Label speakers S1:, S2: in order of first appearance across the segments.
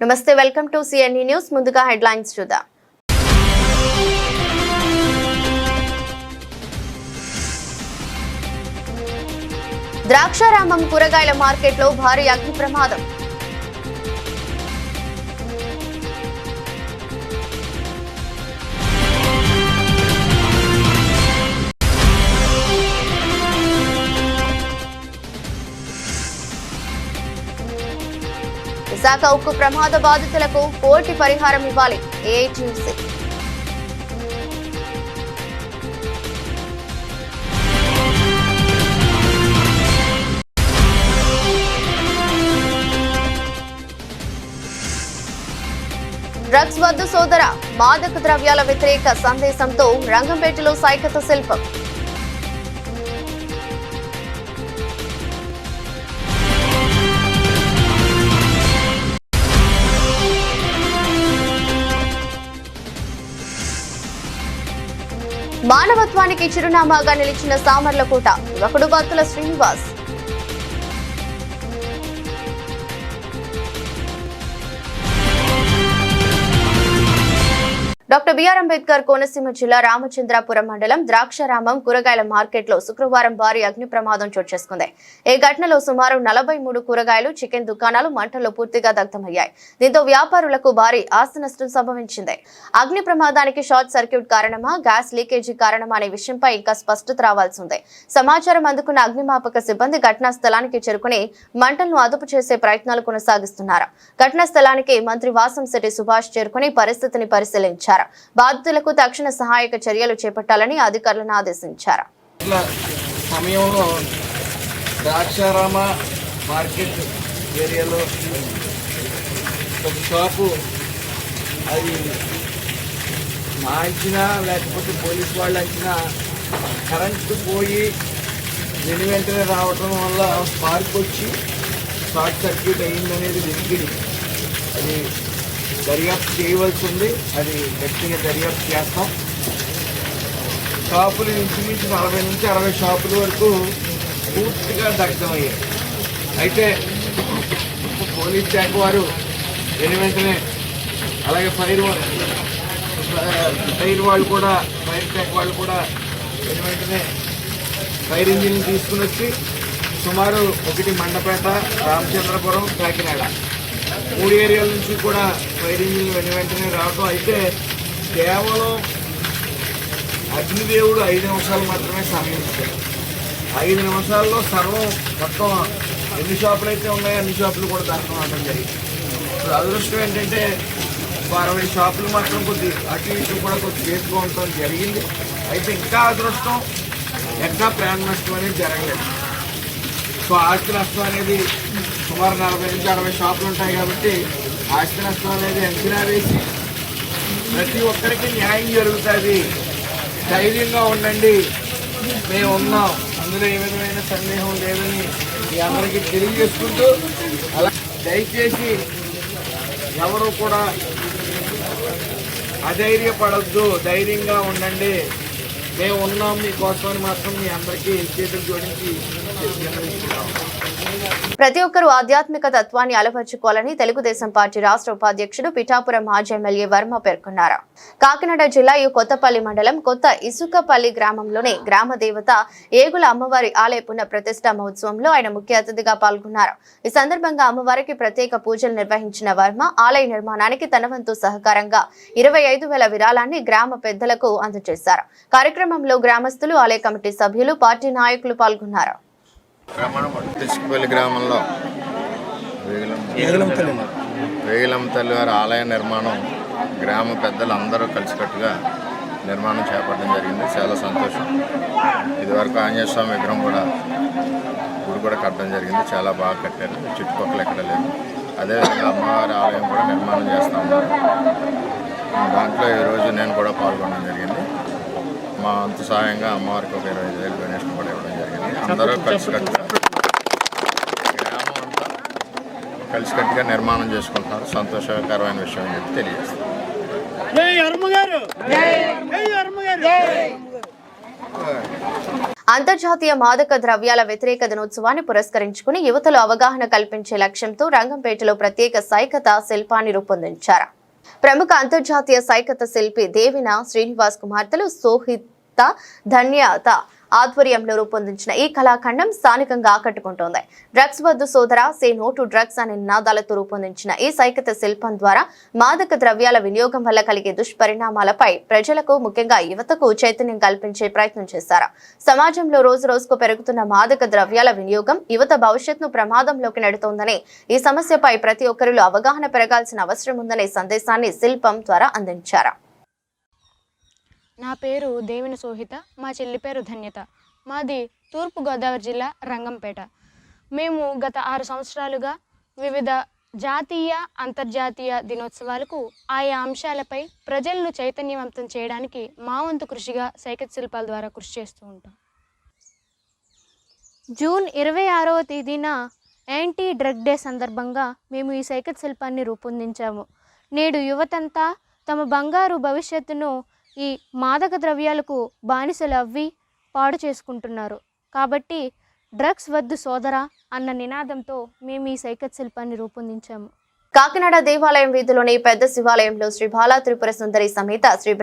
S1: నమస్తే, welcome to సిఎన్ఈ news. ముందుగా headlines చూద్దాం. ద్రాక్షారామం కూరగాయల మార్కెట్లో భారీ అగ్ని ప్రమాదం. విశాఖ ఉక్కు ప్రమాద బాధితులకు కోటి పరిహారం ఇవ్వాలి ఏఐటీయూసీ. డ్రగ్స్ వద్దు సోదర, మాదక ద్రవ్యాల వ్యతిరేక సందేశంతో రంగంపేటలో సైకత శిల్పం. మానవత్వానికి చిరునామాగా నిలిచిన సామర్లకోట యువకుడు బత్తుల శ్రీనివాస్. డాక్టర్ బిఆర్ అంబేద్కర్ కోనసీమ జిల్లా రామచంద్రాపురం మండలం ద్రాక్షారామం కూరగాయల మార్కెట్లో శుక్రవారం భారీ అగ్ని ప్రమాదం చోటు చేసుకుంది. ఈ ఘటనలో సుమారు 43 కూరగాయలు, చికెన్ దుకాణాలు మంటల్లో పూర్తిగా దగ్ధమయ్యాయి. దీంతో వ్యాపారులకు భారీ ఆస్తి నష్టం సంభవించింది. అగ్ని ప్రమాదానికి షార్ట్ సర్క్యూట్ కారణమా, గ్యాస్ లీకేజీ కారణమా అనే విషయంపై ఇంకా స్పష్టత రావాల్సి ఉంది. సమాచారం అందుకున్న అగ్నిమాపక సిబ్బంది ఘటనా స్థలానికి చేరుకుని మంటలను అదుపు చేసే ప్రయత్నాలు కొనసాగిస్తున్నారు. ఘటనా స్థలానికి మంత్రి వాసంశెట్టి సుభాష్ చేరుకుని పరిస్థితిని పరిశీలించారు. బాధితులకు తక్షణ సహాయక చర్యలు చేపట్టాలని అధికారులను ఆదేశించారు.
S2: సమయంలో ద్రాక్షారామ మార్కెట్ ఏరియాలో ఒక షాపు అది మా అంచనా లేకపోతే పోలీసు వాళ్ళు అంచనా కరెంటు పోయి వెంటనే రావటం వల్ల స్పార్క్ వచ్చి షార్ట్ సర్క్యూట్ అయ్యిందనేది వెతికిడి. అది దర్యాప్తు చేయవలసి ఉంది. అది గట్టిగా దర్యాప్తు చేస్తాం. షాపులు ఇంచుమించు 40 నుంచి 60 షాపుల వరకు పూర్తిగా దగ్ధమయ్యాయి. అయితే పోలీస్ శాఖ వారు వెంటనే అలాగే ఫైర్ వాళ్ళు కూడా ఫైర్ శాఖ వాళ్ళు కూడా వెంటనే ఫైర్ ఇంజిన్ తీసుకుని వచ్చి సుమారు 1 మండపేట, రామచంద్రపురం, కాకినాడ 3 ఏరియాల నుంచి కూడా ఫైర్ ఇంజిన్ వెంటనే రావడం. అయితే కేవలం అగ్నిదేవుడు 5 నిమిషాలు మాత్రమే సమయం ఇచ్చాడు. 5 నిమిషాల్లో సర్వం మొత్తం ఎన్ని షాపులు అయితే ఉన్నాయో అన్ని షాపులు కూడా దర్శనం అవడం జరిగింది. ఇప్పుడు అదృష్టం ఏంటంటే 60 షాపులు మాత్రం కొద్ది అటు ఇటు కూడా కొద్ది కేసుగా ఉండటం జరిగింది. అయితే ఇంకా అదృష్టం ఎక్కడ ప్రాణ నష్టం అనేది జరగలేదు. సో ఆస్తి నష్టం అనేది సుమారు 40 నుంచి 60 షాపులు ఉంటాయి కాబట్టి ఆస్తి నష్టం అనేది అంచనా వేసి ప్రతి ఒక్కరికి న్యాయం జరుగుతుంది, ధైర్యంగా ఉండండి, మేము ఉన్నాం, అందులో ఏ విధమైన సందేహం లేదని మీ అందరికీ తెలియజేసుకుంటూ, అలా దయచేసి ఎవరు కూడా అధైర్యపడద్దు, ధైర్యంగా ఉండండి, మేము ఉన్నాం మీకోసమని మాత్రం మీ అందరికీ చేతులు జోడించి తెలియజేస్తున్నాం.
S1: ప్రతి ఒక్కరూ ఆధ్యాత్మిక తత్వాన్ని అలవర్చుకోవాలని తెలుగుదేశం పార్టీ రాష్ట్ర ఉపాధ్యక్షుడు పిఠాపురం మాజీ ఎమ్మెల్యే వర్మ పేర్కొన్నారు. కాకినాడ జిల్లా కొత్తపల్లి మండలం కొత్త ఇసుకపల్లి గ్రామంలోని గ్రామ దేవత ఏగుల అమ్మవారి ఆలయ పునః ప్రతిష్ఠా మహోత్సవంలో ఆయన ముఖ్య అతిథిగా పాల్గొన్నారు. ఈ సందర్భంగా అమ్మవారికి ప్రత్యేక పూజలు నిర్వహించిన వర్మ ఆలయ నిర్మాణానికి తన వంతు సహకారంగా 25,000 విరాళాన్ని గ్రామ పెద్దలకు అందజేశారు. కార్యక్రమంలో గ్రామస్తులు, ఆలయ కమిటీ సభ్యులు, పార్టీ నాయకులు పాల్గొన్నారు.
S3: ఇసుకపల్లి గ్రామంలో వేగిలం తల్లి వారి ఆలయ నిర్మాణం గ్రామ పెద్దలు అందరూ కలిసికట్టుగా నిర్మాణం చేపట్టడం జరిగింది. చాలా సంతోషం. ఇదివరకు ఆంజనేయ స్వామి విగ్రహం కూడా గుడి కూడా కట్టడం జరిగింది. చాలా బాగా కట్టారు. చుట్టుపక్కల ఎక్కడ లేదు. అదేవిధంగా అమ్మవారి ఆలయం కూడా నిర్మాణం చేస్తూ ఉన్నారు. దాంట్లో ఈరోజు నేను కూడా పాల్గొనడం జరిగింది. మా అంత సహాయంగా అమ్మవారికి ఒక 25,000 డొనేషన్ కూడా ఇవ్వడం జరిగింది. అందరూ కలిసికట్టుగా గ్రామం అంతా కలిసికట్టుగా నిర్మాణం చేసుకుంటున్నారు. సంతోషకరమైన విషయం అని చెప్పి తెలియజేస్తారు.
S1: అంతర్జాతీయ మాదక ద్రవ్యాల వ్యతిరేక దినోత్సవాన్ని పురస్కరించుకుని యువతలో అవగాహన కల్పించే లక్ష్యంతో రంగంపేటలో ప్రత్యేక సైకత శిల్పాన్ని రూపొందించారు. ప్రముఖ అంతర్జాతీయ సైకత శిల్పి దేవిన శ్రీనివాస్ కుమార్తెలు సోహిత ధన్యత ఆధ్వర్యంలో రూపొందించిన ఈ కళాఖండం స్థానికంగా ఆకట్టుకుంటోంది. డ్రగ్స్ వద్దు సోదరా, సే నో టు డ్రగ్స్ అనే నినాదాలతో రూపొందించిన ఈ సైకత శిల్పం ద్వారా మాదక ద్రవ్యాల వినియోగం వల్ల కలిగే దుష్పరిణామాలపై ప్రజలకు, ముఖ్యంగా యువతకు చైతన్యం కల్పించే ప్రయత్నం చేశారు. సమాజంలో రోజు రోజుకు పెరుగుతున్న మాదక ద్రవ్యాల వినియోగం యువత భవిష్యత్తును ప్రమాదంలోకి నెడుతోందని, ఈ సమస్యపై ప్రతి ఒక్కరిలో అవగాహన పెరగాల్సిన అవసరం ఉందనే సందేశాన్ని శిల్పం ద్వారా అందించారు.
S4: నా పేరు దేవిన సోహిత, మా చెల్లి పేరు ధన్యత. మాది తూర్పుగోదావరి జిల్లా రంగంపేట. మేము గత 6 సంవత్సరాలుగా వివిధ జాతీయ, అంతర్జాతీయ దినోత్సవాలకు ఆయా అంశాలపై ప్రజలను చైతన్యవంతం చేయడానికి మా వంతు కృషిగా సైకత శిల్పాల ద్వారా కృషి చేస్తూ ఉంటాం. జూన్ 26వ తేదీన యాంటీ డ్రగ్ డే సందర్భంగా మేము ఈ సైకత శిల్పాన్ని రూపొందించాము. నేడు యువతంతా తమ బంగారు భవిష్యత్తును ఈ మాదక ద్రవ్యాలకు బానిసలు అవ్వి పాడు చేసుకుంటున్నారు. కాబట్టి డ్రగ్స్ వద్దు సోదరా అన్న నినాదంతో మేము ఈ సైకత శిల్పాన్ని రూపొందించాము.
S1: కాకినాడ దేవాలయం వీధిలోని పెద్ద శివాలయంలో శ్రీ బాలా త్రిపుర సుందరి సమేత శ్రీ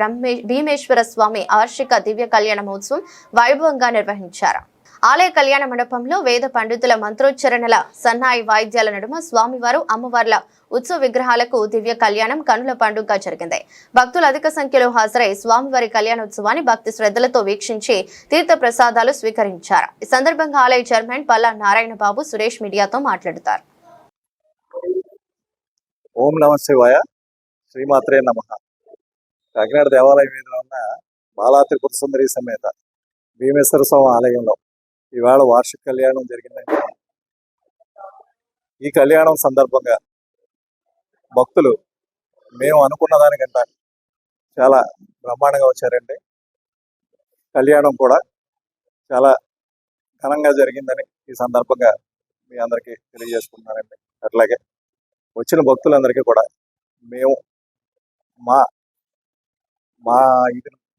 S1: భీమేశ్వర స్వామి వార్షిక దివ్య కళ్యాణ మహోత్సవం వైభవంగా నిర్వహించారు. ఆలయ కళ్యాణ మండపంలో వేద పండితుల మంత్రోచ్చరణల, సన్నాయి వాయిద్యాల నడుమ స్వామివారు, అమ్మవార్ల ఉత్సవ విగ్రహాలకు దివ్య కళ్యాణం కన్నుల పండుగగా జరిగింది. భక్తులు అధిక సంఖ్యలో హాజరై స్వామివారి కళ్యాణోత్సవాన్ని భక్తి శ్రద్ధలతో వీక్షించి తీర్థ ప్రసాదాలు స్వీకరించారు. ఈ సందర్భంగా ఆలయ చైర్మన్ పల్లా నారాయణ బాబు సురేష్ మీడియాతో మాట్లాడుతారు.
S5: ఓం నమ శివాయ, శ్రీమాత్రే నమః. కాకినాడ దేవాలయం మీద ఉన్న బాలా త్రిపుర సుందరి సమేత భీమేశ్వర స్వామి ఆలయంలో ఇవాళ వార్షిక కళ్యాణం జరిగిందండి. ఈ కళ్యాణం సందర్భంగా భక్తులు మేము అనుకున్న దానికంటే చాలా బ్రహ్మాండంగా వచ్చారండి. కళ్యాణం కూడా చాలా ఘనంగా జరిగిందని ఈ సందర్భంగా మీ అందరికీ తెలియజేసుకుంటున్నానండి. అట్లాగే వచ్చిన భక్తులందరికీ కూడా మేము మా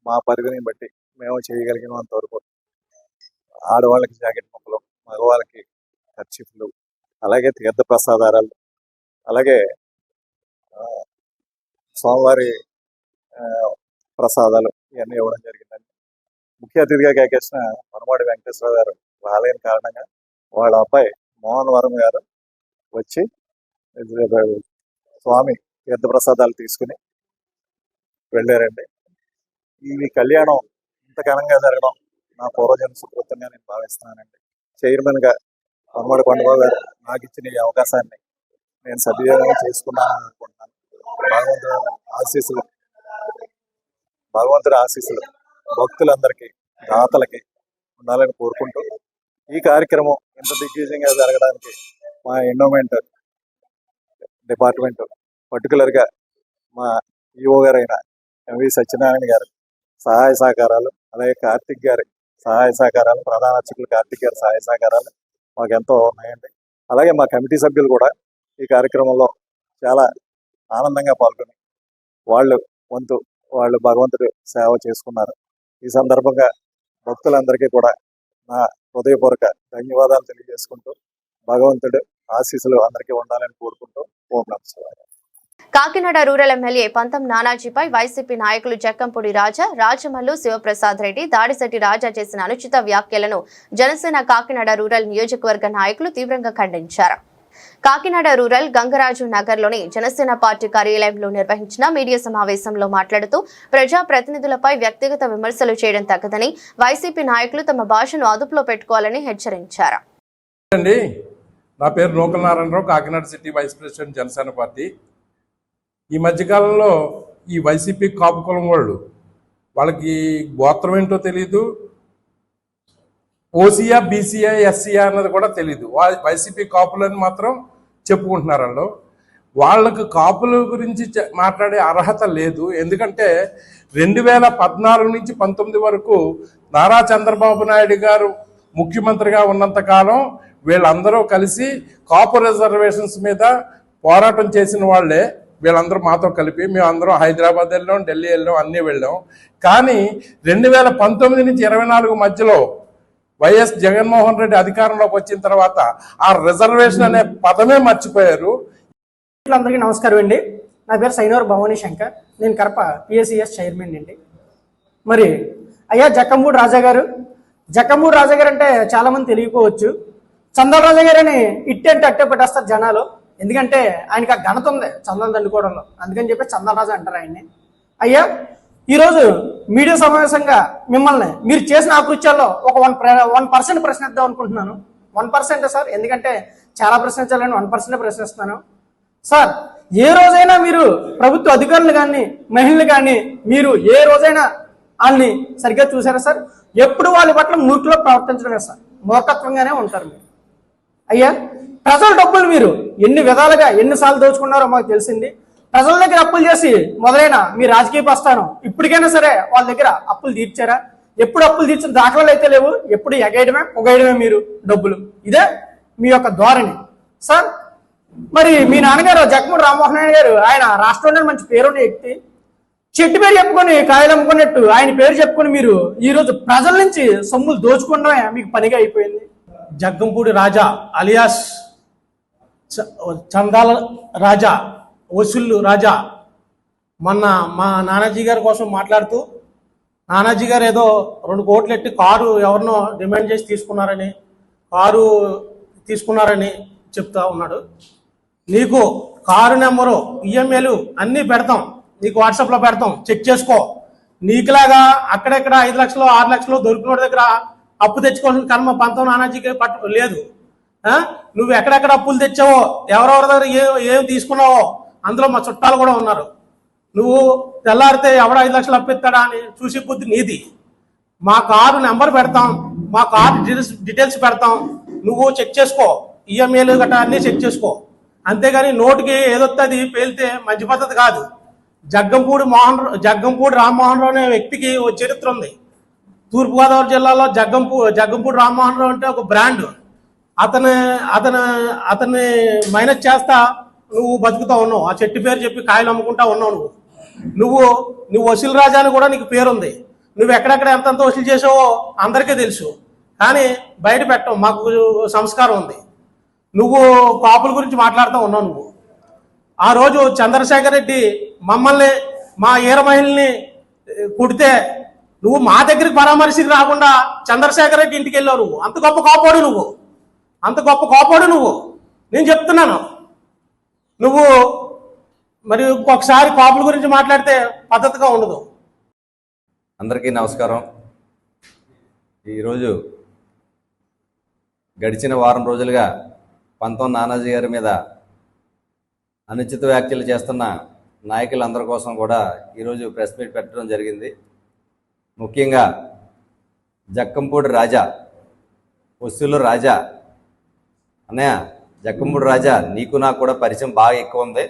S5: మా పరిధిని బట్టి మేము చేయగలిగినంత వరకు ఆడవాళ్ళకి జాకెట్ ముక్కలు, మగవాళ్ళకి కర్చీఫ్లు, అలాగే తీర్థ ప్రసాదాలు, అలాగే స్వామివారి ప్రసాదాలు ఇవన్నీ ఇవ్వడం జరిగిందండి. ముఖ్య అతిథిగా కేకేసిన మనవాడి వెంకటేశ్వర గారు రాలేని కారణంగా వాళ్ళ అబ్బాయి మోహన్ వరం గారు వచ్చి స్వామి తీర్థ ప్రసాదాలు తీసుకుని వెళ్ళారండి. ఈ కళ్యాణం ఇంత ఘనంగా జరగడం నా పూర్వజన్మ సుకృతంగా నేను భావిస్తున్నానండి. చైర్మన్గా మనవాడి కొండబాబు గారు నాకు ఇచ్చిన ఈ అవకాశాన్ని నేను సద్వినియోగం చేసుకున్నానని అనుకుంటున్నాను. భగవంతుడి ఆశీస్సులు భక్తులందరికీ, దాతలకి ఉండాలని కోరుకుంటూ ఈ కార్యక్రమం ఇంత దిగ్విజయంగా జరగడానికి మా ఎండోమెంట్ డిపార్ట్మెంట్, పర్టికులర్గా మా ఈఓ గారైన ఎంవి సత్యనారాయణ గారు సహాయ సహకారాలు, అలాగే కార్తిక్ గారి సహాయ సహకారాలు, ప్రధాన అర్చకులు కార్తిక్ గారి సహాయ సహకారాలు మాకు ఎంతో ఉన్నాయండి. అలాగే మా కమిటీ సభ్యులు కూడా ఈ కార్యక్రమంలో చాలా ఆనందంగా పాల్గొని వాళ్ళు భగవంతుడి సేవ చేసుకున్నారు. ఈ సందర్భంగా భక్తులందరికీ కూడా నా హృదయపూర్వక ధన్యవాదాలు తెలియజేసుకుంటూ భగవంతుడు ఆశీస్సులు అందరికీ ఉండాలని కోరుకుంటూ ఓం నమః శివాయ.
S1: కాకినాడ రూరల్ ఎమ్మెల్యే పంతం నానాజీపై వైసీపీ నాయకులు జక్కంపూడి రాజా, రాజమల్లు శివప్రసాద్ రెడ్డి, దాడిశెట్టి రాజా చేసిన అనుచిత వ్యాఖ్యలను జనసేన కాకినాడ రూరల్ నియోజకవర్గ నాయకులు తీవ్రంగా ఖండించారు. కాకినాడ రూరల్ గంగరాజు నగర్లోని జనసేన పార్టీ కార్యాలయంలో నిర్వహించిన మీడియా సమావేశంలో మాట్లాడుతూ ప్రజా ప్రతినిధులపై వ్యక్తిగత విమర్శలు చేయడం తగ్గదని, వైసీపీ నాయకులు తమ భాషను అదుపులో పెట్టుకోవాలని హెచ్చరించారు.
S6: నా పేరు local Narayana Rao, Kakinada city vice president Janasena party. ఈ మధ్యకాలంలో ఈ వైసీపీ కాపు కులం వాళ్ళకి గోత్రం ఏంటో తెలీదు, ఓసీయా, బీసీయా, ఎస్సీయా అన్నది కూడా తెలీదు. వైసీపీ కాపులని మాత్రం చెప్పుకుంటున్నారు. వాళ్ళకు కాపుల గురించి మాట్లాడే అర్హత లేదు. ఎందుకంటే 2014 నుంచి 19 వరకు నారా చంద్రబాబు నాయుడు గారు ముఖ్యమంత్రిగా ఉన్నంతకాలం వీళ్ళందరూ కలిసి కాపు రిజర్వేషన్స్ మీద పోరాటం చేసిన వాళ్ళే. వీళ్ళందరూ మాతో కలిపి మేమందరం హైదరాబాద్ వెళ్ళాం, ఢిల్లీ వెళ్ళాం, అన్నీ వెళ్ళాం. కానీ 2019 నుంచి 24 మధ్యలో వైఎస్ జగన్మోహన్ రెడ్డి అధికారంలోకి వచ్చిన తర్వాత ఆ రిజర్వేషన్ అనే పదమే మర్చిపోయారు.
S7: అందరికీ నమస్కారం అండి. నా పేరు సైనోర్ భవానీ శంకర్. నేను కడప పిఎస్సిఎస్ చైర్మన్ అండి. మరి అయ్యా జక్కంపూడి రాజా గారు అంటే చాలామంది తెలియకపోవచ్చు. చందాల రాజా గారు అని ఇట్టంటే అట్టే పెట్టేస్తారు జనాలు. ఎందుకంటే ఆయనకి ఆ ఘనత ఉంది చందాలు దండుకోవడంలో, అందుకని చెప్పి చందాల రాజా అంటారు ఆయన్ని. అయ్యా ఈరోజు మీడియా సమావేశంగా మిమ్మల్ని మీరు చేసిన ఆకృత్యాల్లో ఒక 1% ప్రశ్నిద్దాం అనుకుంటున్నాను. 1% సార్, ఎందుకంటే చాలా ప్రశ్నించాలని 1% ప్రశ్నిస్తున్నాను సార్. ఏ రోజైనా మీరు ప్రభుత్వ అధికారులు కానీ మహిళలు కానీ మీరు ఏ రోజైనా వాళ్ళని సరిగ్గా చూసారా సార్? ఎప్పుడు వాళ్ళ పట్ల మూర్ఖులో ప్రవర్తించడమే సార్, మూర్ఖత్వంగానే ఉంటారు మీరు. అయ్యా ప్రజల డబ్బులు మీరు ఎన్ని విధాలుగా ఎన్నిసార్లు దోచుకున్నారో మాకు తెలిసింది. ప్రజల దగ్గర అప్పులు చేసి మొదలైన మీ రాజకీయ ప్రస్థానం ఇప్పటికైనా సరే వాళ్ళ దగ్గర అప్పులు తీర్చారా? ఎప్పుడు అప్పులు తీర్చిన దాఖలాలు అయితే లేవు. ఎప్పుడు పొగేయడమే మీరు డబ్బులు. ఇదే మీ యొక్క ధోరణి సార్. మరి మీ నాన్నగారు జగన్మోహన్ రామ్మోహన్ నాయుడు గారు ఆయన రాష్ట్రంలో మంచి పేరున్న వ్యక్తి. చెట్టు పేరు చెప్పుకొని కాయలు అమ్ముకున్నట్టు ఆయన పేరు చెప్పుకొని మీరు ఈరోజు ప్రజల నుంచి సొమ్ములు దోచుకోవడమే మీకు పనిగా అయిపోయింది.
S8: జగ్గంపూడి రాజా అలియాస్ చందాల రాజా, వసూళ్ళు రాజా మొన్న మా నానాజీ గారి కోసం మాట్లాడుతూ నానాజీ గారు ఏదో 2 కోట్లు ఎట్టి కారు ఎవరినో డిమాండ్ చేసి తీసుకున్నారని చెప్తా ఉన్నాడు. నీకు కారు నెంబరు ఈఎంఐలు అన్నీ పెడతాం, నీకు వాట్సాప్లో పెడతాం, చెక్ చేసుకో. నీకులాగా అక్కడెక్కడ 5 లక్షలు 6 లక్షలు దొరికినోడి దగ్గర అప్పు తెచ్చుకోవాల్సిన కర్మ పంతం నానాజీకి లేదు. నువ్వు ఎక్కడెక్కడ అప్పులు తెచ్చావో, ఎవరెవరి దగ్గర ఏం తీసుకున్నావో అందులో మా చుట్టాలు కూడా ఉన్నారు. నువ్వు తెల్లారితే ఎవడ 5 లక్షలు అప్పిస్తాడా అని చూసి బుద్ధి నీది. మా కారు నెంబర్ పెడతాం, మా కారు డీటెయిల్స్ పెడతాం, నువ్వు చెక్ చేసుకో. ఈఎంఐలు గట్రా అన్నీ చెక్ చేసుకో. అంతేగాని నోటికి ఏదొస్తుంది పేలితే మంచి పద్ధతి కాదు. జగ్గంపూడి రామ్మోహన్ రావు అనే వ్యక్తికి ఓ చరిత్ర ఉంది. తూర్పుగోదావరి జిల్లాలో జగ్గంపూడి రామ్మోహన్ రావు అంటే ఒక బ్రాండ్. అతన్ని మైనస్ చేస్తా నువ్వు బతుకుతా ఉన్నావు. ఆ చెట్టు పేరు చెప్పి కాయలు అమ్ముకుంటా ఉన్నావు. నువ్వు వసూలు రాజా అని కూడా నీకు పేరుంది. నువ్వు ఎక్కడెక్కడ ఎంతంత వసూలు చేసావో అందరికీ తెలుసు. కానీ బయట పెట్టవు, మాకు సంస్కారం ఉంది. నువ్వు కాపుల గురించి మాట్లాడుతూ ఉన్నావు. నువ్వు ఆ రోజు చంద్రశేఖర్ రెడ్డి మమ్మల్ని మా ఈర మహిళని కుడితే నువ్వు మా దగ్గరికి పరామర్శకి రాకుండా చంద్రశేఖర్ రెడ్డి ఇంటికి వెళ్ళావు. నువ్వు అంత గొప్ప కోపాడు నువ్వు. నేను చెప్తున్నాను, నువ్వు మరి ఇంకొకసారి కాపుల గురించి మాట్లాడితే పద్ధతిగా ఉండదు.
S9: అందరికీ నమస్కారం. ఈరోజు గడిచిన వారం రోజులుగా పంతం నానాజీ గారి మీద అనుచిత వ్యాఖ్యలు చేస్తున్న నాయకులందరి కోసం కూడా ఈరోజు ప్రెస్ మీట్ పెట్టడం జరిగింది. ముఖ్యంగా జక్కంపూడి రాజా, వసూలు రాజా అన్నయ్య, జక్కంపూడి రాజా నీకు నాకు కూడా పరిచయం బాగా ఎక్కువ ఉంది.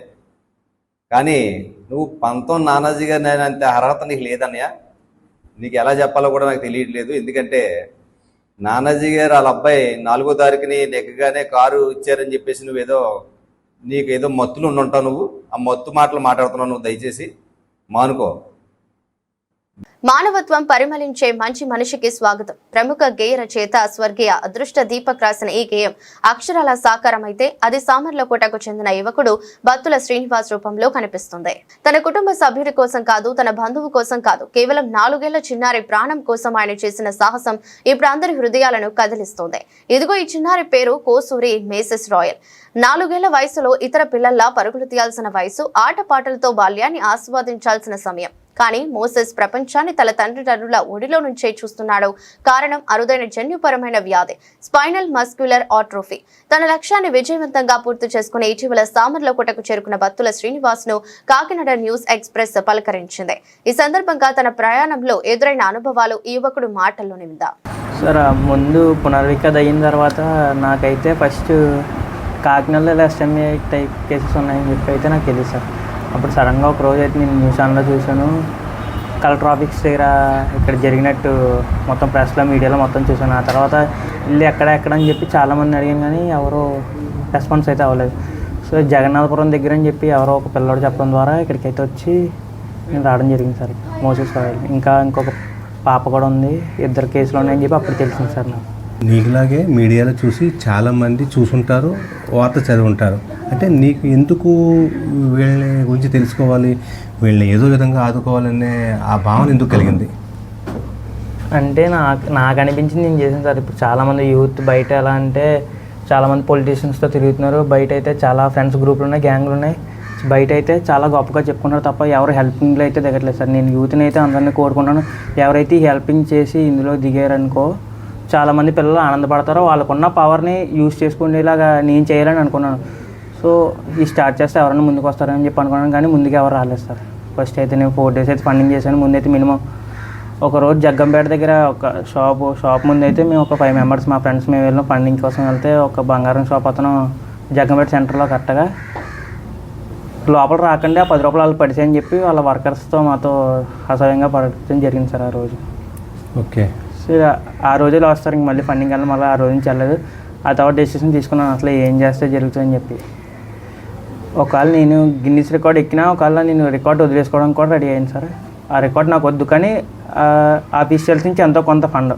S9: కానీ నువ్వు పంతం నానాజీ గారిని అంత అర్హత నీకు లేదన్నయ్య. నీకు ఎలా చెప్పాలో కూడా నాకు తెలియట్లేదు. ఎందుకంటే నానాజీ గారు వాళ్ళ అబ్బాయి 4వ తారీఖుని నెగ్గగానే కారు ఇచ్చారని చెప్పేసి నీకేదో మత్తులు ఉండుంటావు. నువ్వు ఆ మత్తు మాటలు మాట్లాడుతున్నావు. నువ్వు దయచేసి మానుకో.
S1: మానవత్వం పరిమళించే మంచి మనిషికి స్వాగతం. ప్రముఖ గేయ రచయిత స్వర్గీయ అదృష్ట దీపక్ రాసిన ఈ గేయం అక్షరాల సాకారమైతే అది సామర్లకోటకు చెందిన యువకుడు బత్తుల శ్రీనివాస్ రూపంలో కనిపిస్తుంది. తన కుటుంబ సభ్యుడి కోసం కాదు, తన బంధువు కోసం కాదు, కేవలం 4 ఏళ్ల చిన్నారి ప్రాణం కోసం ఆయన చేసిన సాహసం ఇప్పుడు అందరి హృదయాలను కదిలిస్తోంది. ఇదిగో ఈ చిన్నారి పేరు కోసూరి మేసెస్ రాయల్. 4 ఏళ్ల వయసులో ఇతర పిల్లల్లా పరుగులు తీయాల్సిన వయసు, ఆటపాటలతో బాల్యాన్ని ఆస్వాదించాల్సిన సమయం. కానీ మోసెస్ ప్రపంచాన్ని తన తండ్రిదండ్రుల ఒడిలో నుంచే చూస్తున్నాడు. కారణం అరుదైన జన్యుపరమైన వ్యాధి, స్పైనల్ మస్క్యులర్ ఆట్రోఫీ. తన లక్ష్యాన్ని విజయవంతంగా పూర్తి చేసుకుని ఇటీవల సామర్లకోటకు చేరుకున్న బత్తుల శ్రీనివాస్ ను కాకినాడ న్యూస్ ఎక్స్ప్రెస్ పలకరించింది. ఈ సందర్భంగా తన ప్రయాణంలో ఎదురైన అనుభవాలు ఈ యువకుడు మాటల్లోనే విందాం.
S10: సార్, ముందు పునర్వికత అయిన తర్వాత నాకైతే ఫస్ట్ కాకినాడలో ఎస్ఎంఏ టైప్ కేసెస్ ఉన్నాయని చెప్పి అయితే నాకు తెలియదు సార్. అప్పుడు సడన్గా ఒక రోజు అయితే నేను న్యూస్ ఛానల్లో చూశాను. కలెక్టర్ ఆఫీస్ దగ్గర ఇక్కడ జరిగినట్టు మొత్తం ప్రెస్లో మీడియాలో మొత్తం చూశాను. ఆ తర్వాత ఇల్లు ఎక్కడ అని చెప్పి చాలామంది అడిగాను, కానీ ఎవరో రెస్పాన్స్ అయితే అవ్వలేదు. సో జగన్నాథపురం దగ్గర అని చెప్పి ఎవరో ఒక పిల్లడు చెప్పడం ద్వారా ఇక్కడికైతే వచ్చి నేను రావడం జరిగింది సార్. మోసెస్ రాయల్ ఇంకొక పాప కూడా ఉంది, 2 కేసులు ఉన్నాయని చెప్పి అప్పుడు తెలిసింది సార్ నాకు.
S11: నీకులాగే మీడియాలో చూసి చాలామంది చూసుంటారు, వార్త చదివి ఉంటారు. అంటే నీకు ఎందుకు వీళ్ళ గురించి తెలుసుకోవాలి, వీళ్ళని ఏదో విధంగా ఆదుకోవాలనే ఆ భావన ఎందుకు కలిగింది?
S10: అంటే నాకు అనిపించింది నేను చేశాను సార్. ఇప్పుడు చాలామంది యూత్ బయట ఎలా అంటే చాలామంది పొలిటీషియన్స్తో తిరుగుతున్నారు. బయట అయితే చాలా ఫ్రెండ్స్ గ్రూపులు ఉన్నాయి, గ్యాంగ్లు ఉన్నాయి. బయట అయితే చాలా గొప్పగా చెప్పుకున్నారు తప్ప ఎవరు హెల్పింగ్లో అయితే దిగట్లేదు సార్. నేను యూత్ని అయితే అందరినీ కోరుకుంటాను, ఎవరైతే హెల్పింగ్ చేసి ఇందులో దిగారనుకో చాలామంది పిల్లలు ఆనందపడతారో, వాళ్ళకున్న పవర్ని యూజ్ చేసుకునేలాగా నేను చేయాలని అనుకున్నాను. సో ఈ స్టార్ట్ చేస్తే ఎవరైనా ముందుకు వస్తారని చెప్పి అనుకున్నాను, కానీ ముందుకు ఎవరు రాలేదు సార్. ఫస్ట్ అయితే నేను 4 days అయితే ఫండింగ్ చేశాను. ముందైతే మినిమం ఒకరోజు జగ్గంపేట దగ్గర ఒక షాప్ ముందు అయితే మేము ఒక 5 members మా ఫ్రెండ్స్ మేము వెళ్ళిన ఫండింగ్ కోసం వెళ్తే ఒక బంగారం షాప్ అతను జగ్గంపేట సెంటర్లో కరెక్ట్గా లోపల రాకుండా 10 రూపాయలు వాళ్ళు పడిసాయని చెప్పి వాళ్ళ వర్కర్స్తో మాతో అసహ్యంగా పడటం జరిగింది సార్ ఆ రోజు.
S11: ఓకే.
S10: సో ఆ రోజే లాస్ట్ సార్. ఇంక మళ్ళీ ఫండింగ్ వెళ్ళి మళ్ళీ ఆ రోజు నుంచి వెళ్ళలేదు. ఆ తర్వాత డెసిషన్ తీసుకున్నాను అసలు ఏం చేస్తే జరుగుతుందని చెప్పి. ఒకవేళ నేను గిన్నిస్ రికార్డ్ ఎక్కినా, ఒకవేళ నేను రికార్డ్ వదిలేసుకోవడానికి కూడా రెడీ అయ్యాను సార్. ఆ రికార్డ్ నాకు వద్దు, కానీ ఆఫీషియల్స్ నుంచి ఎంతో కొంత fund,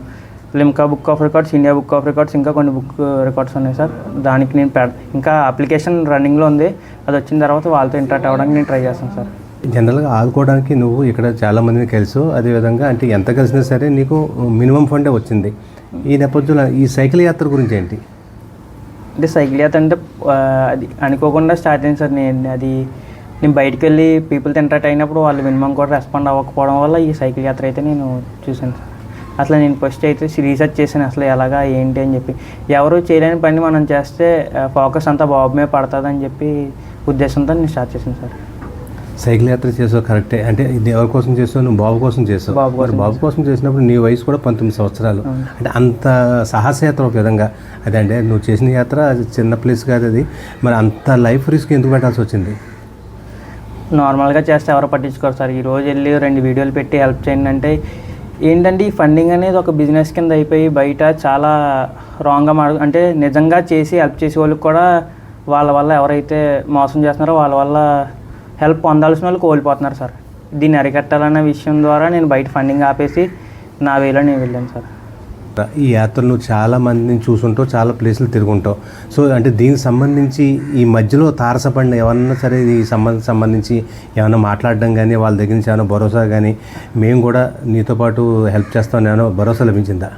S10: Limca book of records, India book of records, ఇంకా కొన్ని బుక్ రికార్డ్స్ ఉన్నాయి సార్. దానికి నేను ఇంకా అప్లికేషన్ రన్నింగ్లో ఉంది. అది వచ్చిన తర్వాత వాళ్ళతో ఇంటరాక్ట్ అవ్వడానికి నేను ట్రై చేస్తాను సార్.
S11: జనరల్గా ఆదుకోవడానికి నువ్వు ఇక్కడ చాలామందిని కలిసు, అదేవిధంగా అంటే ఎంత కలిసినా సరే నీకు మినిమం ఫండే వచ్చింది. ఈ నేపథ్యంలో ఈ సైకిల్ యాత్ర గురించి ఏంటి?
S10: అంటే సైకిల్ యాత్ర అంటే అది అనుకోకుండా స్టార్ట్ అయింది సార్. నేను బయటికి వెళ్ళి పీపుల్తో ఇంటరాక్ట్ అయినప్పుడు వాళ్ళు మినిమం కూడా రెస్పాండ్ అవ్వకపోవడం వల్ల ఈ సైకిల్ యాత్ర అయితే నేను చూశాను సార్. అసలు నేను ఫస్ట్ అయితే రీసెర్చ్ చేశాను అసలు ఎలాగా ఏంటి అని చెప్పి. ఎవరు చేయలేని పని మనం చేస్తే ఫోకస్ అంతా బాబు మీద పడుతుందని చెప్పి ఉద్దేశంతో నేను స్టార్ట్ చేశాను సార్.
S11: సైకిల్ యాత్ర చేసావు కరెక్టే. అంటే ఇది ఎవరి కోసం చేసావు? నువ్వు బాబు కోసం చేసావు. బాబు కోసం చేసినప్పుడు నీ వయసు కూడా 19 సంవత్సరాలు. అంటే అంత సాహసయాత్ర ఒక విధంగా అదే. అంటే నువ్వు చేసిన యాత్ర అది చిన్న ప్లేస్ కాదు అది. మరి అంత లైఫ్ రిస్క్ ఎందుకు పెట్టాల్సి వచ్చింది?
S10: నార్మల్గా చేస్తే ఎవరు పట్టించుకోరు సార్. ఈరోజు వెళ్ళి 2 వీడియోలు పెట్టి హెల్ప్ చేయండి అంటే ఏంటంటే ఈ ఫండింగ్ అనేది ఒక బిజినెస్ కింద అయిపోయి బయట చాలా రాంగ్గా అంటే నిజంగా చేసి హెల్ప్ చేసే వాళ్ళకి కూడా వాళ్ళ వల్ల ఎవరైతే మోసం చేస్తున్నారో వాళ్ళ వల్ల హెల్ప్ పొందాల్సిన వాళ్ళు కోల్పోతున్నారు సార్. దీన్ని అరికట్టాలన్న విషయం ద్వారా నేను బయట ఫండింగ్ ఆపేసి నా వేలో నేను వెళ్ళాను సార్.
S11: ఈ యాత్రలు చాలా మందిని చూసుంటావు, చాలా ప్లేసులు తిరుగుంటావు. సో అంటే దీనికి సంబంధించి ఈ మధ్యలో తారసపడిన ఎవరన్నా సరే ఈ సంబంధించి ఏమైనా మాట్లాడడం కానీ వాళ్ళ దగ్గర నుంచి ఏమైనా భరోసా కానీ మేము కూడా నీతో పాటు హెల్ప్ చేస్తామని ఏమైనా భరోసా లభించిందా?